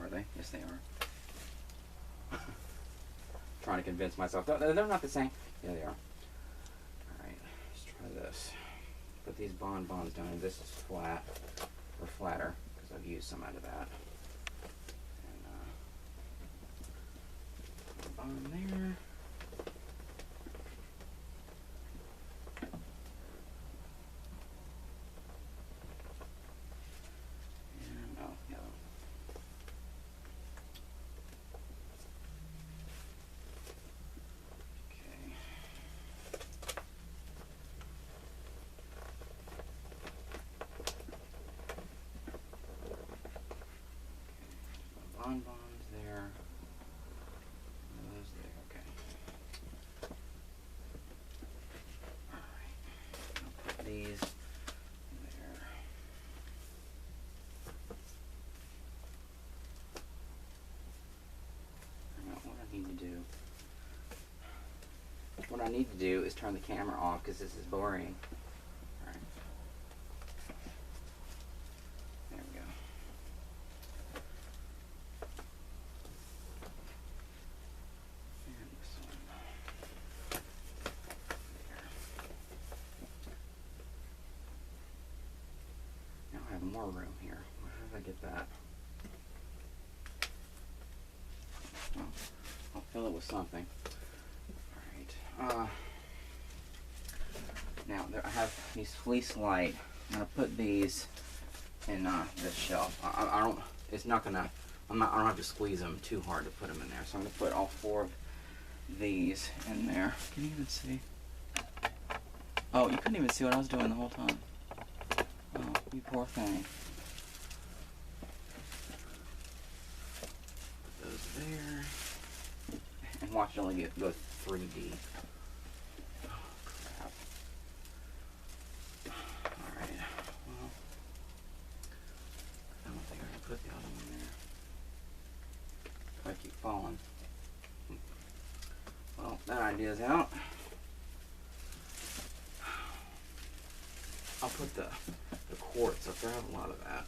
are they? Yes, they are. Trying to convince myself. They're not the same. Yeah, they are. Alright, let's try this. Put these bonbons down. This is flat, or flatter, because I've used some out of that. And on there. And, oh, yeah. Okay. Bonbons there. Those there, okay. Alright. I'll put these there. Now, what I need to do. What I need to do is turn the camera off because this is boring. Alright. There we go. And this one. There. Now I have more room here. How did I get that? Well, I'll fill it with something. Alright. Now there, I have these fleece light. I'm gonna put these in this shelf. I don't. It's not gonna. I don't have to squeeze them too hard to put them in there. So I'm gonna put all 4 of these in there. Can you even see? Oh, you couldn't even see what I was doing the whole time. Oh, you poor thing. Put those there. And watch it only go 3D. Oh, crap. Alright. Well, I don't think I can put the other one there. If I keep falling. Well, that idea's out. I'll put the quartz up there. I have a lot of that.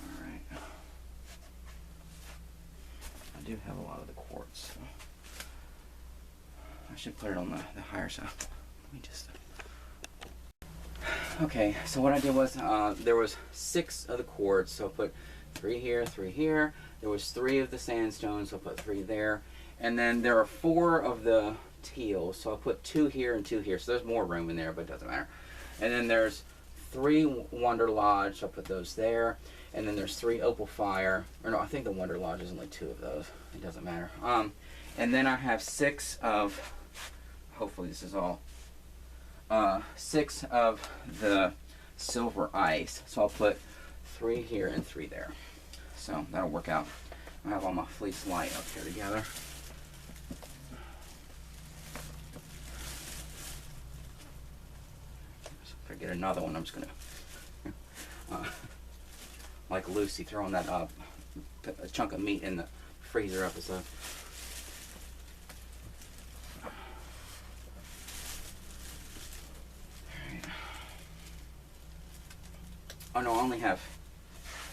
Alright. I do have a lot of the quartz. So I should put it on the higher side. Let me just... Okay, so what I did was, there was 6 of the quartz, so I put 3 here, 3 here. There was 3 of the sandstone, so I put 3 there. And then there are 4 of the teal, so I'll put 2 here and 2 here. So there's more room in there, but it doesn't matter. And then there's 3 Wonder Lodge, so I'll put those there. And then there's 3 Opal Fire. Or no, I think the Wonder Lodge is only 2 of those. It doesn't matter. And then I have 6 of, hopefully this is all, 6 of the Silver Ice. So I'll put 3 here and 3 there. So that'll work out. I have all my fleece light up here together. If I get another one, I'm just gonna, like Lucy throwing that a chunk of meat in the freezer episode. Alright. Oh no, I only have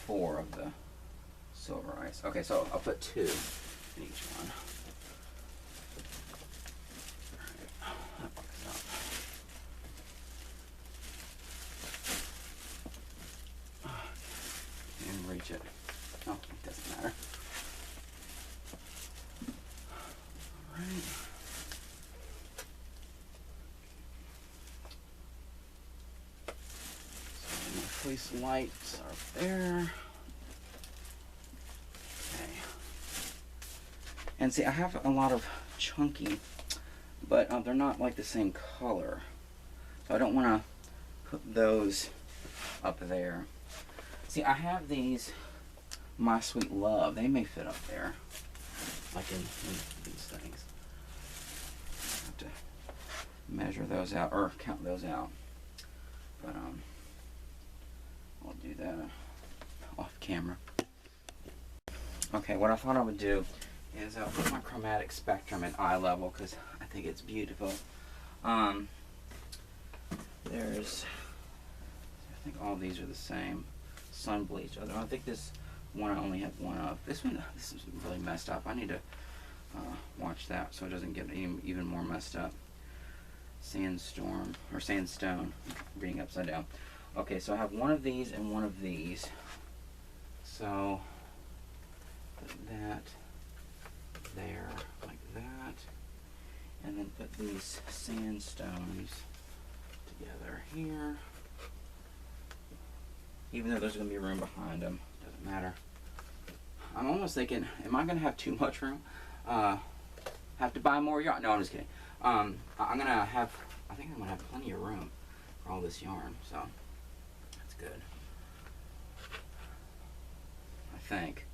4 of the Silver Ice. Okay, so I'll put 2 in each one. Alright, that works out. And reach it. No, it doesn't matter. Alright. So my fleece lights are up there. And see, I have a lot of chunky, but they're not like the same color. So I don't want to put those up there. See, I have these My Sweet Love. They may fit up there, like in these things. I have to measure those out, or count those out. But I'll do that off camera. Okay, what I thought I would do is I'll put my chromatic spectrum at eye level because I think it's beautiful. There's, I think all these are the same. Sun bleach. I think this one I only have 1 of. This is really messed up. I need to watch that so it doesn't get even more messed up. Sandstorm, or sandstone, reading upside down. Okay, so I have 1 of these and 1 of these. So put that there like that, and then put these sandstones together here. Even though there's going to be room behind them, doesn't matter. I'm almost thinking, am I going to have too much room? Have to buy more yarn? No, I'm just kidding. I think I'm going to have plenty of room for all this yarn, so that's good. I think.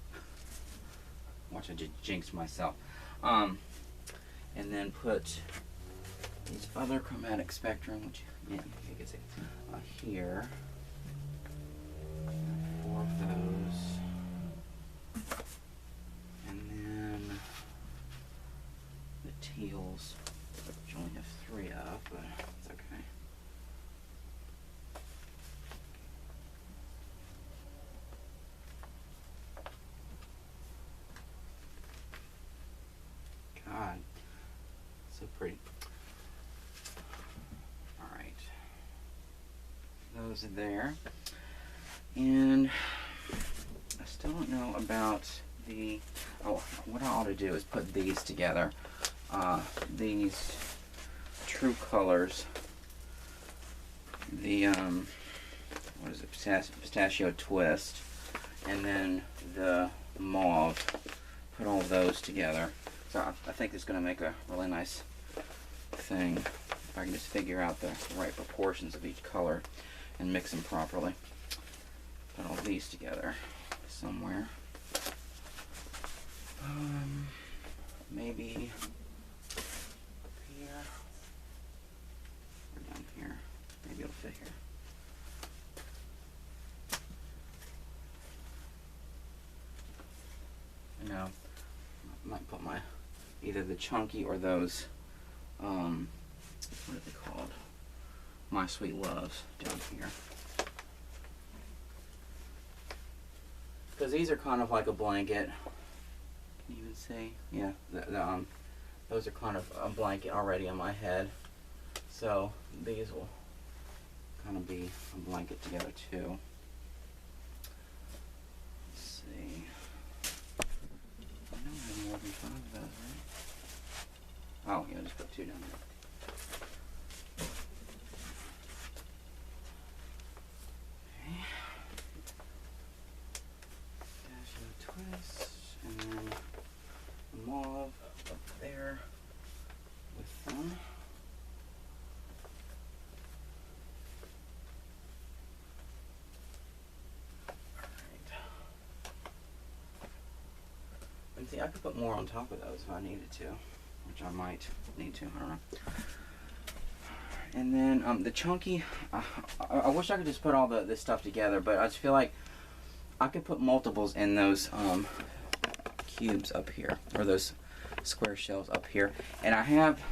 Watch, I just jinxed myself. And then put these other chromatic spectrum, which you can see here. 4 of those. And then the teals, which only have 3 of, but it's okay. God, so pretty. Alright. Those are there. And I still don't know about the, what I ought to do is put these together. These True Colors, the, what is it, Pistachio Twist, and then the Mauve. Put all of those together. So I think it's going to make a really nice thing if I can just figure out the right proportions of each color and mix them properly. Put all these together somewhere. Maybe up here or down here. Maybe it'll fit here. I know. I might put my either the chunky or those what are they called? My Sweet Loves down here. Because these are kind of like a blanket. Can you even see? Yeah, those are kind of a blanket already on my head. So these will kind of be a blanket together too. Let's see. I know I have more than 5 of those, right? Oh, yeah, just put 2 down there. Twist, and then the Mauve up there with them. Alright. And see, I could put more on top of those if I needed to, which I might need to, I don't know. And then the chunky, I wish I could just put all this stuff together, but I just feel like I could put multiples in those cubes up here, or those square shells up here. And I have,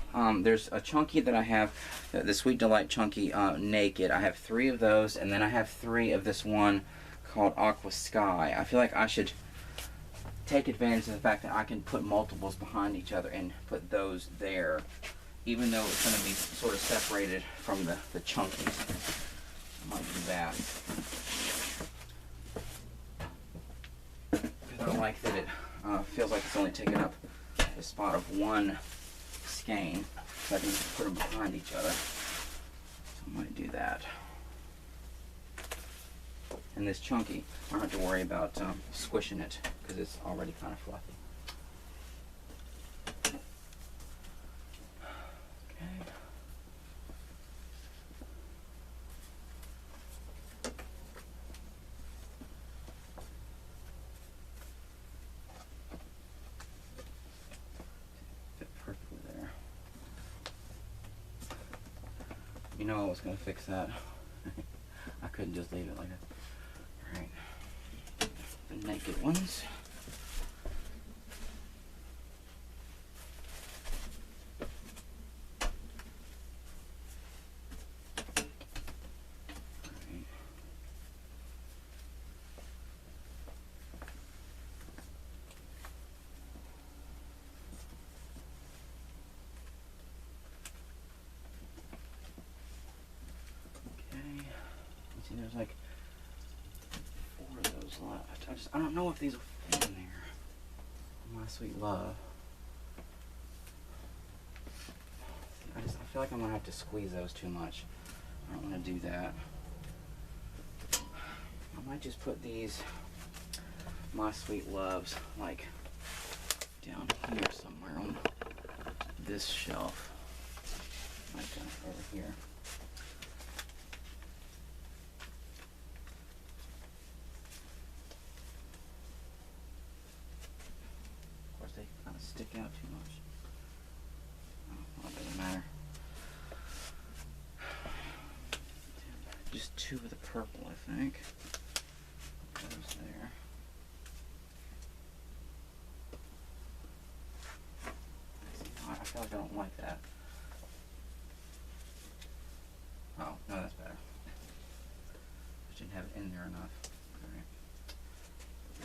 there's a chunky that I have, the Sweet Delight chunky naked. I have 3 of those, and then I have 3 of this one called Aqua Sky. I feel like I should take advantage of the fact that I can put multiples behind each other and put those there, even though it's going to be sort of separated from the chunkies. I might do that. I don't like that it feels like it's only taking up the spot of one skein, so I can just put them behind each other. So I might do that. And this chunky, I don't have to worry about squishing it because it's already kind of fluffy. Okay. You know I was going to fix that. I couldn't just leave it like that. Alright. The naked ones. There's like 4 of those left. I don't know if these will fit in there. My Sweet Love. I feel like I'm gonna have to squeeze those too much. I don't want to do that. I might just put these My Sweet Loves like down here somewhere on this shelf, like over here. Of course, they kind of stick out too much. Oh, well, it doesn't matter. Just two of the purple, I think. Goes there. I feel like I don't like that. Oh, no, that's better. I didn't have it in there enough.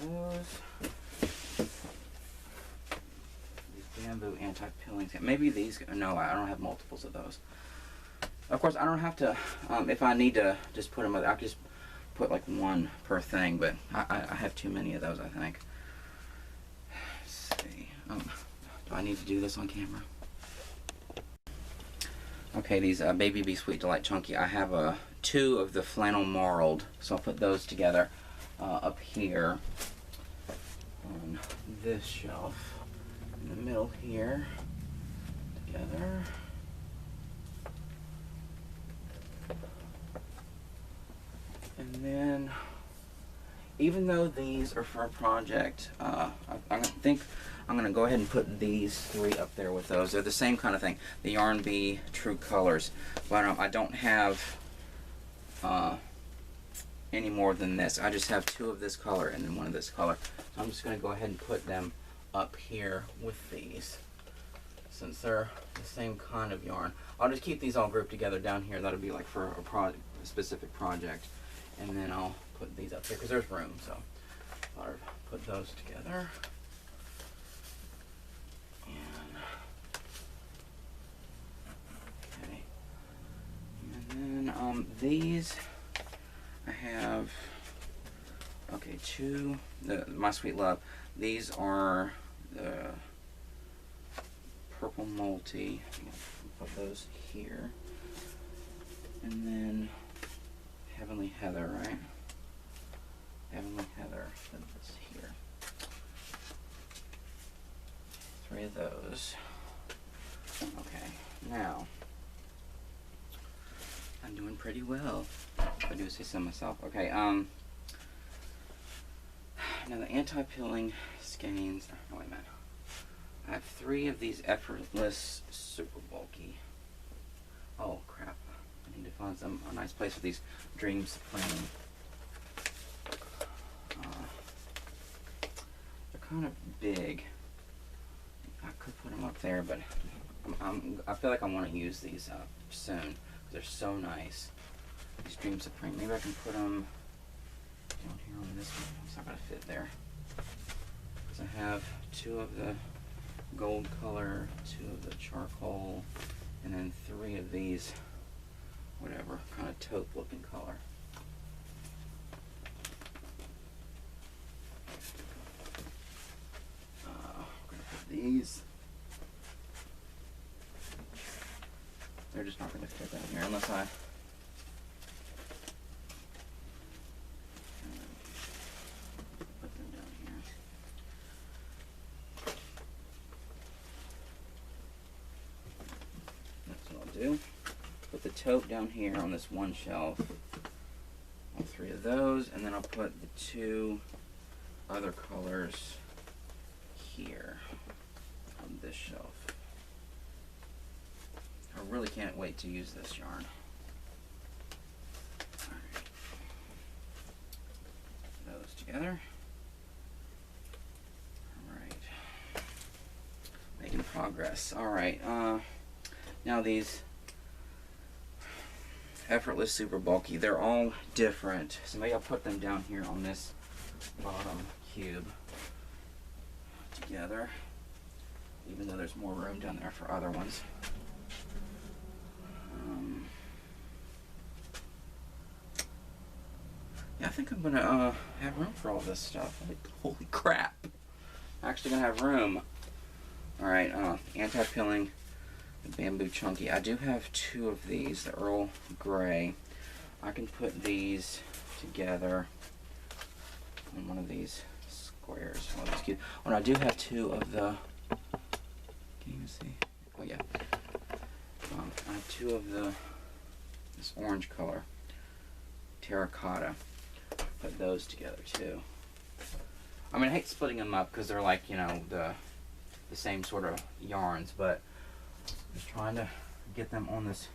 Alright. These bamboo anti-pilling. Maybe these. No, I don't have multiples of those. Of course, I don't have to. If I need to just put them, I'll just put like one per thing. But I have too many of those, I think. Let's see. Do I need to do this on camera? Okay, these Baby Bee Sweet Delight Chunky. I have two of the flannel marled, so I'll put those together up here on this shelf. In the middle here, together. And then, even though these are for a project, I think I'm going to go ahead and put these three up there with those. They're the same kind of thing, the Yarn Bee True Colors. But I don't have any more than this. I just have two of this color and then one of this color. So I'm just going to go ahead and put them up here with these, since they're the same kind of yarn. I'll just keep these all grouped together down here. That'll be like for a specific project. And then I'll put these up here because there's room, so I'll put those together. And, okay. And then these I have, okay, two, My Sweet Love. These are the purple multi. Put those here. And then Heavenly Heather, right? Heavenly Heather, put this here. Three of those. Okay, now, I'm doing pretty well. If I do say so myself. Okay, now the anti-pilling skeins, oh wait a minute. I have three of these Effortless Super Bulky. Oh crap. I need to find a nice place for these Dream Supreme. They're kind of big. I could put them up there, but I feel like I want to use these soon because they're so nice. These Dream Supreme. Maybe I can put them down here on this one. It's not going to fit there. Because I have two of the gold color, two of the charcoal, and then three of these, whatever, kind of taupe looking color. We're going to put these. They're just not going to fit down here unless I put them down here. That's what I'll do. Put the taupe down here on this one shelf. All three of those, and then I'll put the two other colors here on this shelf. I really can't wait to use this yarn. Alright. Those together. Alright. Making progress. Alright. Now these Effortless Super Bulky, they're all different. So maybe I'll put them down here on this bottom cube together, even though there's more room down there for other ones. Yeah, I think I'm gonna have room for all this stuff. Holy crap! Actually gonna have room. Alright, anti-pilling, the bamboo chunky. I do have 2 of these, the Earl Grey. I can put these together on one of these squares. Oh, that's cute. Oh, and I do have 2 of the, can you even see? Oh yeah. I have 2 of this orange color, terracotta. Put those together too. I mean, I hate splitting them up because they're like, you know, the same sort of yarns, but I'm just trying to get them on this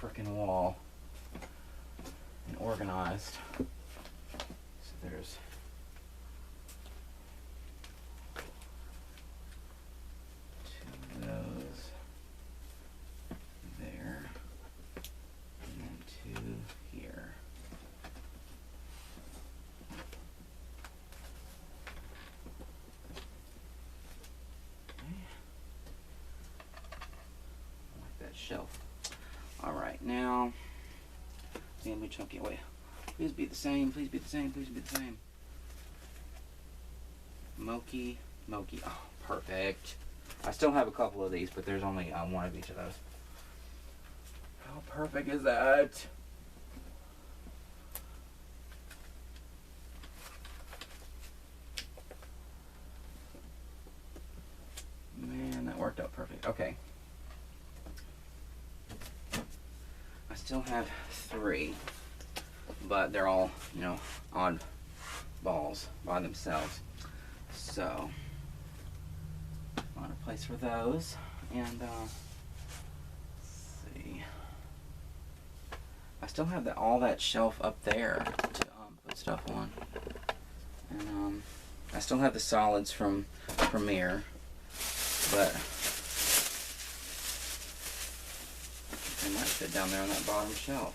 frickin' wall and organized. So there's those there, and then 2 here. Okay. I like that shelf. Alright, now, bamboo chunky. Wait, please be the same, please be the same, please be the same. Moki. Oh, perfect. I still have a couple of these, but there's only 1 of each of those. How perfect is that? Man, that worked out perfect. Okay. I still have 3, but they're all, you know, odd balls by themselves. So, find a place for those, and let's see. I still have all that shelf up there to put stuff on, and I still have the solids from Premiere, but they might fit down there on that bottom shelf.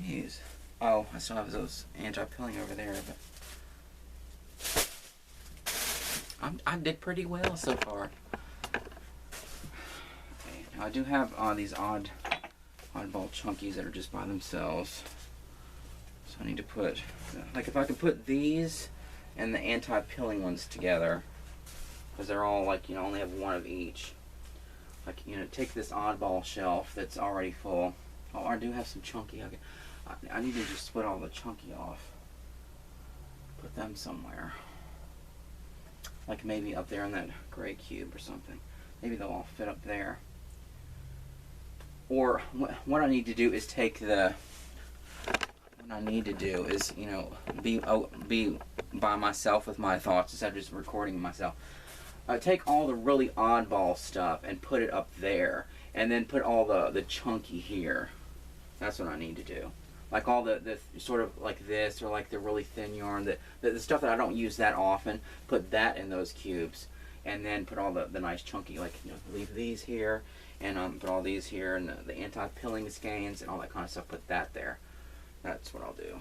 Jeez. Oh, I still have those anti-pilling over there, but I did pretty well so far. Okay, now I do have these oddball chunkies that are just by themselves. So I need to put, like, if I could put these and the anti-pilling ones together, because they're all like, you know, only have 1 of each. Like, you know, take this oddball shelf that's already full. Oh, I do have some chunky. Okay. I need to just split all the chunky off. Put them somewhere. Like maybe up there in that gray cube or something. Maybe they'll all fit up there. Or what I need to do is take the... What I need to do is, you know, be by myself with my thoughts instead of just recording myself. Take all the really oddball stuff and put it up there. And then put all the chunky here. That's what I need to do. Like all the sort of like this, or like the really thin yarn, the stuff that I don't use that often, put that in those cubes, and then put all the nice chunky, like, you know, leave these here, and put all these here, and the anti-pilling skeins and all that kind of stuff, put that there. That's what I'll do.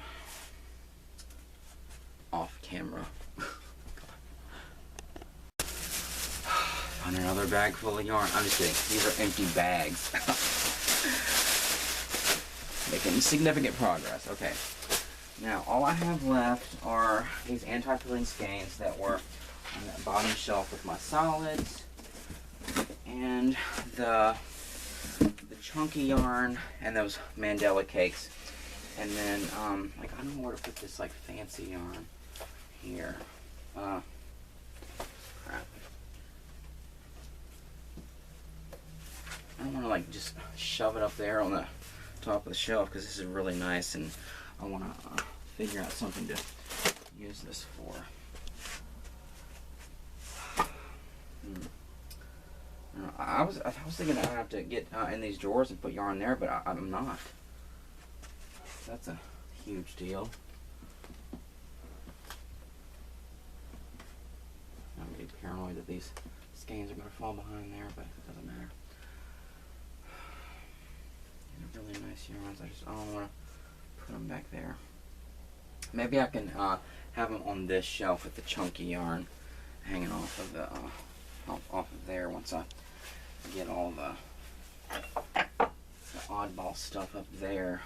Off camera. Find another bag full of yarn. I'm just kidding. These are empty bags. Making significant progress. Okay. Now, all I have left are these anti-pilling skeins that were on that bottom shelf with my solids, and the chunky yarn, and those Mandela cakes. And then, like, I don't know where to put this, like, fancy yarn here. Crap. I don't want to, like, just shove it up there on the top of the shelf, because this is really nice, and I want to figure out something to use this for. I was thinking I'd have to get in these drawers and put yarn there, but I'm not. That's a huge deal. I'm getting paranoid that these skeins are going to fall behind there, but it doesn't matter. They're really nice yarns. I don't want to put them back there. Maybe I can have them on this shelf with the chunky yarn hanging off of the off of there once I get all the oddball stuff up there.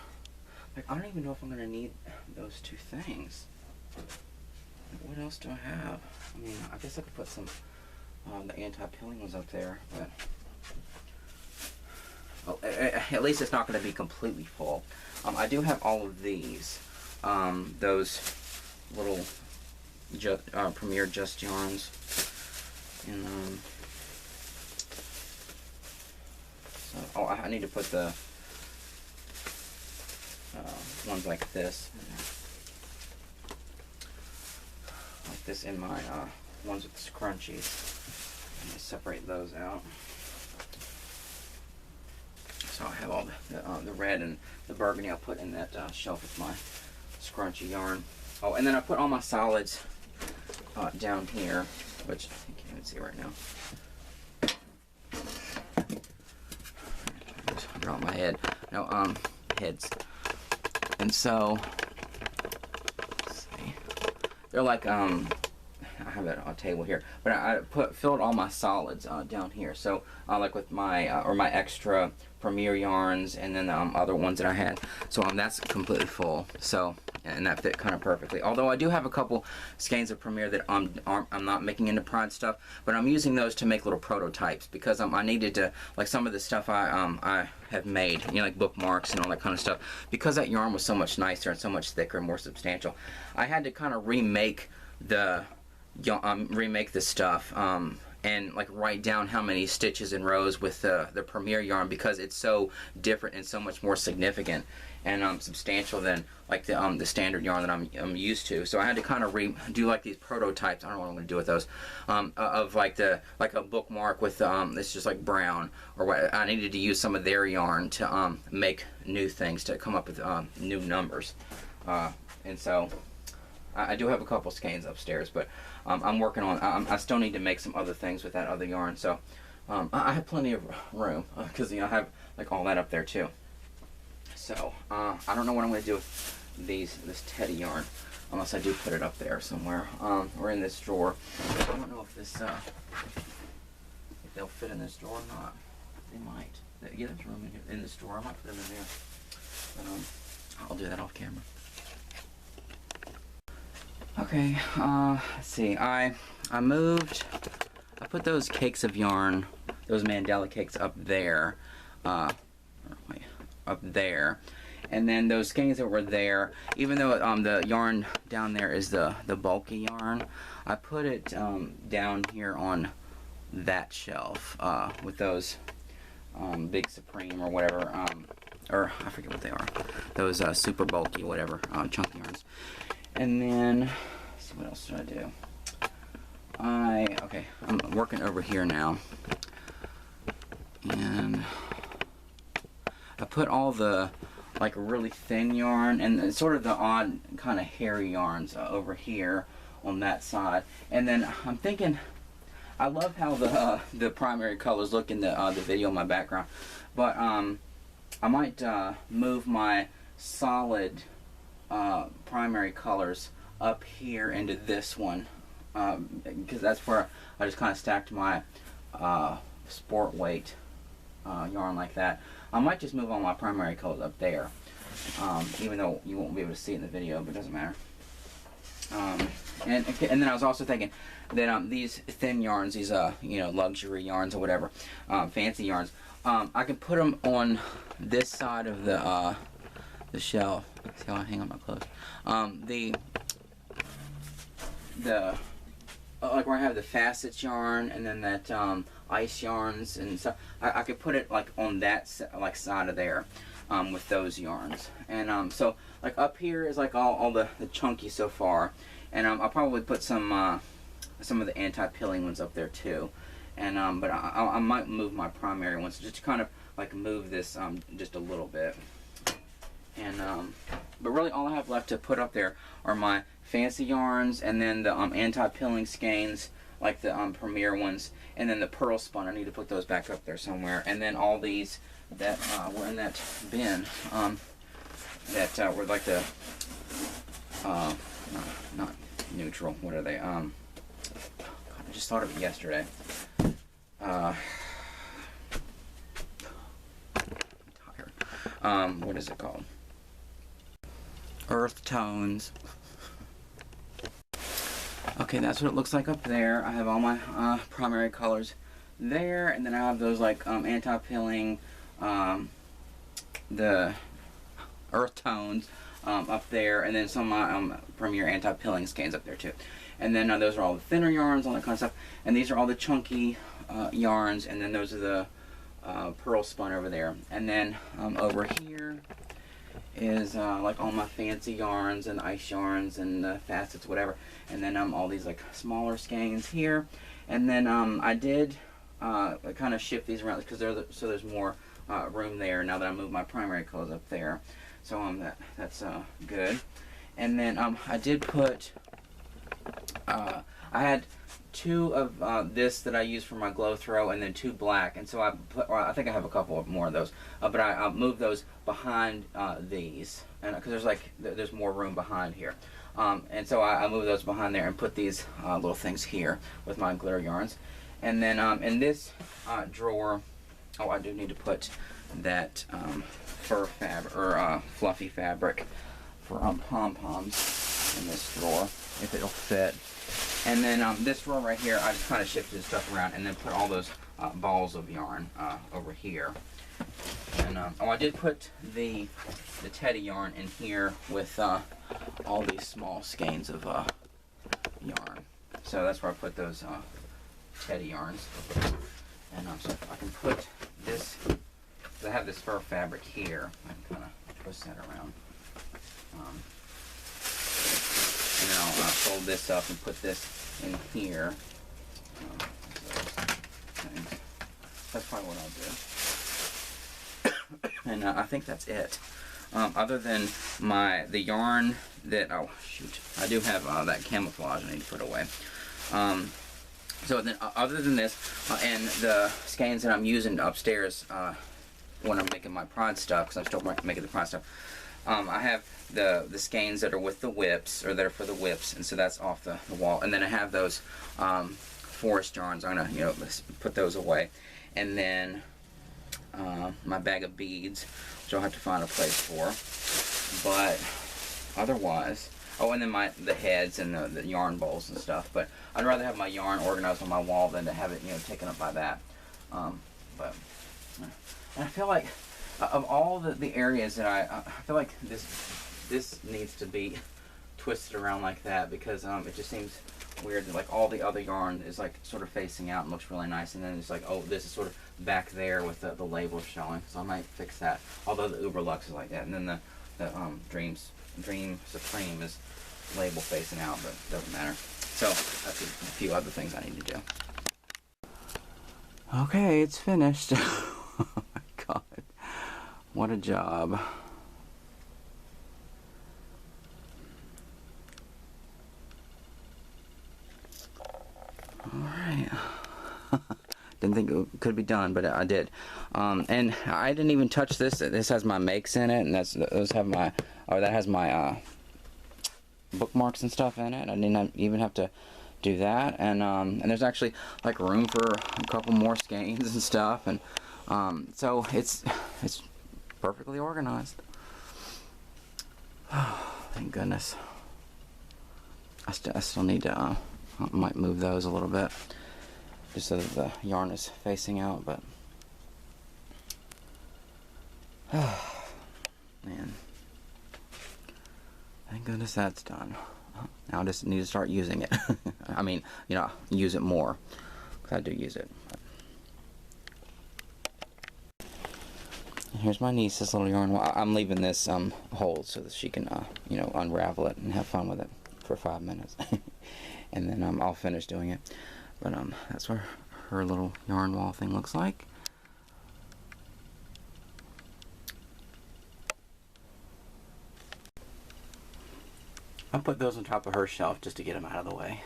Like, I don't even know if I'm going to need those 2 things. What else do I have? I mean, I guess I could put some the anti-pilling ones up there, but well, at least it's not going to be completely full. I do have all of these, those little Premier Just yarns, and so I need to put the ones like this in my ones with the scrunchies. I'm gonna separate those out. So I have all the red and the burgundy I'll put in that shelf with my scrunchy yarn. Oh, and then I put all my solids down here, which you can't even see right now. Just drop my head. No, heads. And so, let's see. They're like I have it on a table here, but I filled all my solids down here. So like with my or my extra Premier yarns, and then the other ones that I had. So that's completely full. So and that fit kind of perfectly. Although I do have a couple skeins of Premier that I'm not making into Pride stuff, but I'm using those to make little prototypes because I needed to, like some of the stuff I have made, you know, like bookmarks and all that kind of stuff. Because that yarn was so much nicer and so much thicker and more substantial, I had to kind of remake the stuff and like write down how many stitches and rows with the Premier yarn, because it's so different and so much more significant and substantial than like the standard yarn that I'm used to. So I had to kind of do like these prototypes. I don't know what I'm going to do with those of like a bookmark with it's just like brown, or what. I needed to use some of their yarn to make new things, to come up with new numbers, and so I do have a couple skeins upstairs, but I'm working on. I still need to make some other things with that other yarn. So I have plenty of room because you know I have like all that up there too. So I don't know what I'm going to do with this teddy yarn, unless I do put it up there somewhere or in this drawer. I don't know if if they'll fit in this drawer or not. They might. Yeah, there's room in this drawer. I might put them in there. But, I'll do that off camera. Okay, let's see, I put those cakes of yarn, those Mandela cakes up there, up there, and then those skeins that were there, even though the yarn down there is the bulky yarn, I put it down here on that shelf with those Big Supreme or whatever, or I forget what they are, those super bulky whatever, chunky yarns. And then, let's see, what else did I do? Okay, I'm working over here now. And I put all the, like, really thin yarn and sort of the odd kind of hairy yarns over here on that side. And then I'm thinking, I love how the primary colors look in the video in my background. But I might move my solid primary colors up here into this one, because that's where I just kind of stacked my sport weight yarn like that. I might just move all my primary colors up there, even though you won't be able to see it in the video, but it doesn't matter. And then I was also thinking that these thin yarns, these you know, luxury yarns or whatever, fancy yarns, I can put them on this side of the shelf. See how I hang on my clothes. Like where I have the facets yarn and then that ice yarns and stuff, I could put it like on that side of there with those yarns. And so like up here is like all the chunky so far, and I'll probably put some of the anti-pilling ones up there too. And but I might move my primary ones just to kind of like move this just a little bit. And but really all I have left to put up there are my fancy yarns, and then the anti-pilling skeins, like the Premier ones, and then the pearl spun. I need to put those back up there somewhere. And then all these that were in that bin that were like the not neutral. What are they? God, I just thought of it yesterday. I'm tired. What is it called? Earth tones. Okay, that's what it looks like up there. I have all my primary colors there, and then I have those like anti-pilling, the earth tones up there, and then some of my Premier anti-pilling skeins up there too. And then those are all the thinner yarns, all that kind of stuff. And these are all the chunky yarns, and then those are the pearl spun over there. And then over here is like all my fancy yarns and ice yarns and facets, whatever. And then all these like smaller skeins here. And then I did kind of shift these around because so there's more room there now that I moved my primary colors up there. So that's good. And then I did put I had two of this that I use for my glow throw, and then two black, and so I think I have a couple more of those, but I moved those behind these, and because there's more room behind here, and so I moved those behind there and put these little things here with my glitter yarns. And then in this drawer, oh, I do need to put that fur fabric or fluffy fabric for pom-poms in this drawer, if it'll fit. And then this drawer right here, I just kind of shifted stuff around and then put all those balls of yarn over here. And oh, I did put the teddy yarn in here with all these small skeins of yarn. So that's where I put those teddy yarns. And so if I can put this, I have this fur fabric here, I can kind of twist that around. And then I'll fold this up and put this in here. That's probably what I'll do. And I think that's it. Other than the yarn that, oh shoot, I do have that camouflage I need to put away. So then, other than this, and the skeins that I'm using upstairs when I'm making my pride stuff, because I'm still making the pride stuff, I have the skeins that are with the whips, or that are for the whips, and so that's off the wall. And then I have those forest yarns. I'm gonna put those away, and then my bag of beads, which I'll have to find a place for. But otherwise, oh, and then the heads and the yarn bowls and stuff. But I'd rather have my yarn organized on my wall than to have it taken up by that. But and I feel like of all the areas that I feel like this needs to be twisted around like that, because it just seems weird that like all the other yarn is like sort of facing out and looks really nice, and then it's like, oh, this is sort of back there with the label showing. So I might fix that. Although the Uber Luxe is like that, and then the Dream Supreme is label facing out, but it doesn't matter. So that's a few other things I need to do. Okay, it's finished. Oh my god, what a job. Alright. Didn't think it could be done, but I did. And I didn't even touch this. This has my makes in it, and that has my bookmarks and stuff in it. I didn't even have to do that. And there's actually like room for a couple more skeins and stuff, and so it's perfectly organized. Thank goodness. I still need to I might move those a little bit just so that the yarn is facing out, but man, thank goodness that's done. Now I just need to start using it. I mean, use it more, because I do use it. Here's my niece's little yarn. Well, I'm leaving this hold so that she can unravel it and have fun with it for 5 minutes. And then I'll finish doing it. But that's what her little yarn wall thing looks like. I'll put those on top of her shelf just to get them out of the way.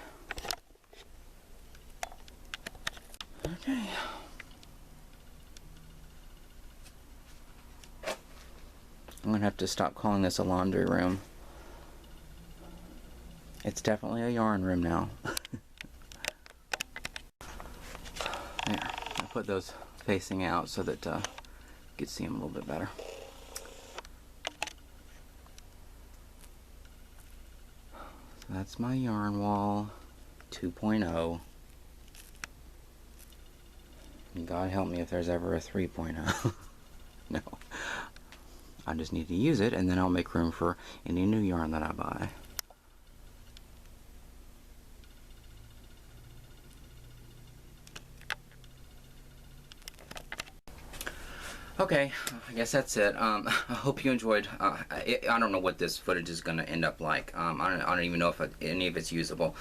Okay. I'm gonna have to stop calling this a laundry room. It's definitely a yarn room now. There, I put those facing out so that you can see them a little bit better. So that's my yarn wall. 2.0. God help me if there's ever a 3.0. No. I just need to use it, and then I'll make room for any new yarn that I buy. Okay, I guess that's it. I hope you enjoyed. I don't know what this footage is going to end up like. I don't even know if any of it's usable.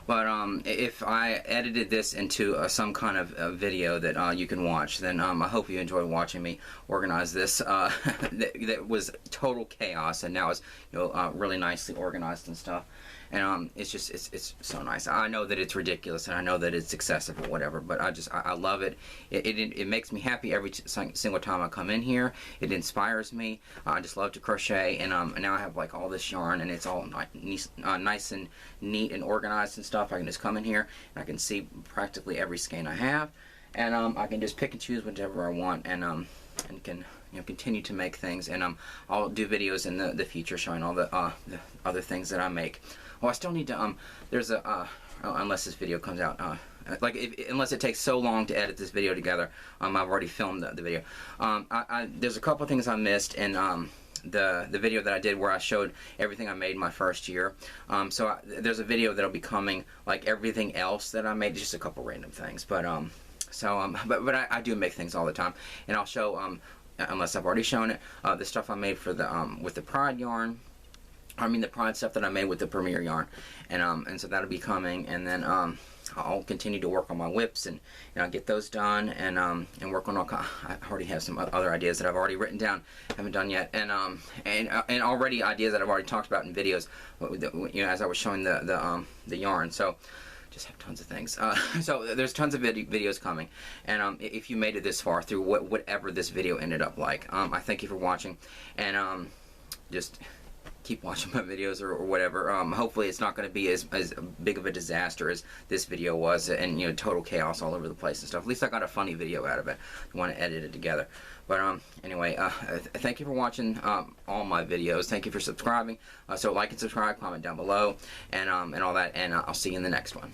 But if I edited this into some kind of video that you can watch, then I hope you enjoy watching me organize this. That was total chaos, and now it's really nicely organized and stuff. And it's just it's so nice. I know that it's ridiculous, and I know that it's excessive or whatever, but I love it. It makes me happy every single time I come in here. It inspires me. I just love to crochet, and now I have like all this yarn, and it's all nice and neat and organized and stuff. I can just come in here and I can see practically every skein I have, and I can just pick and choose whatever I want, and can continue to make things. And I'll do videos in the future showing all the other things that I make. Oh, I still need to there's a unless this video comes out unless it takes so long to edit this video together. I've already filmed the video. There's a couple of things I missed in the video that I did where I showed everything I made my first year. There's a video that'll be coming, like everything else that I made, just a couple random things. But I do make things all the time, and I'll show unless I've already shown it, the stuff I made for the with the Pride yarn. I mean the Pride stuff that I made with the Premier yarn, and so that'll be coming, and then I'll continue to work on my whips and get those done, and work on all. I already have some other ideas that I've already written down, haven't done yet, and already ideas that I've already talked about in videos, as I was showing the yarn. So just have tons of things. So there's tons of videos coming, and if you made it this far through whatever this video ended up like, I thank you for watching, and just keep watching my videos or whatever. Hopefully it's not going to be as big of a disaster as this video was, and total chaos all over the place and stuff. At least I got a funny video out of it. I want to edit it together. But anyway, thank you for watching all my videos. Thank you for subscribing. So like and subscribe, comment down below, and all that, and I'll see you in the next one.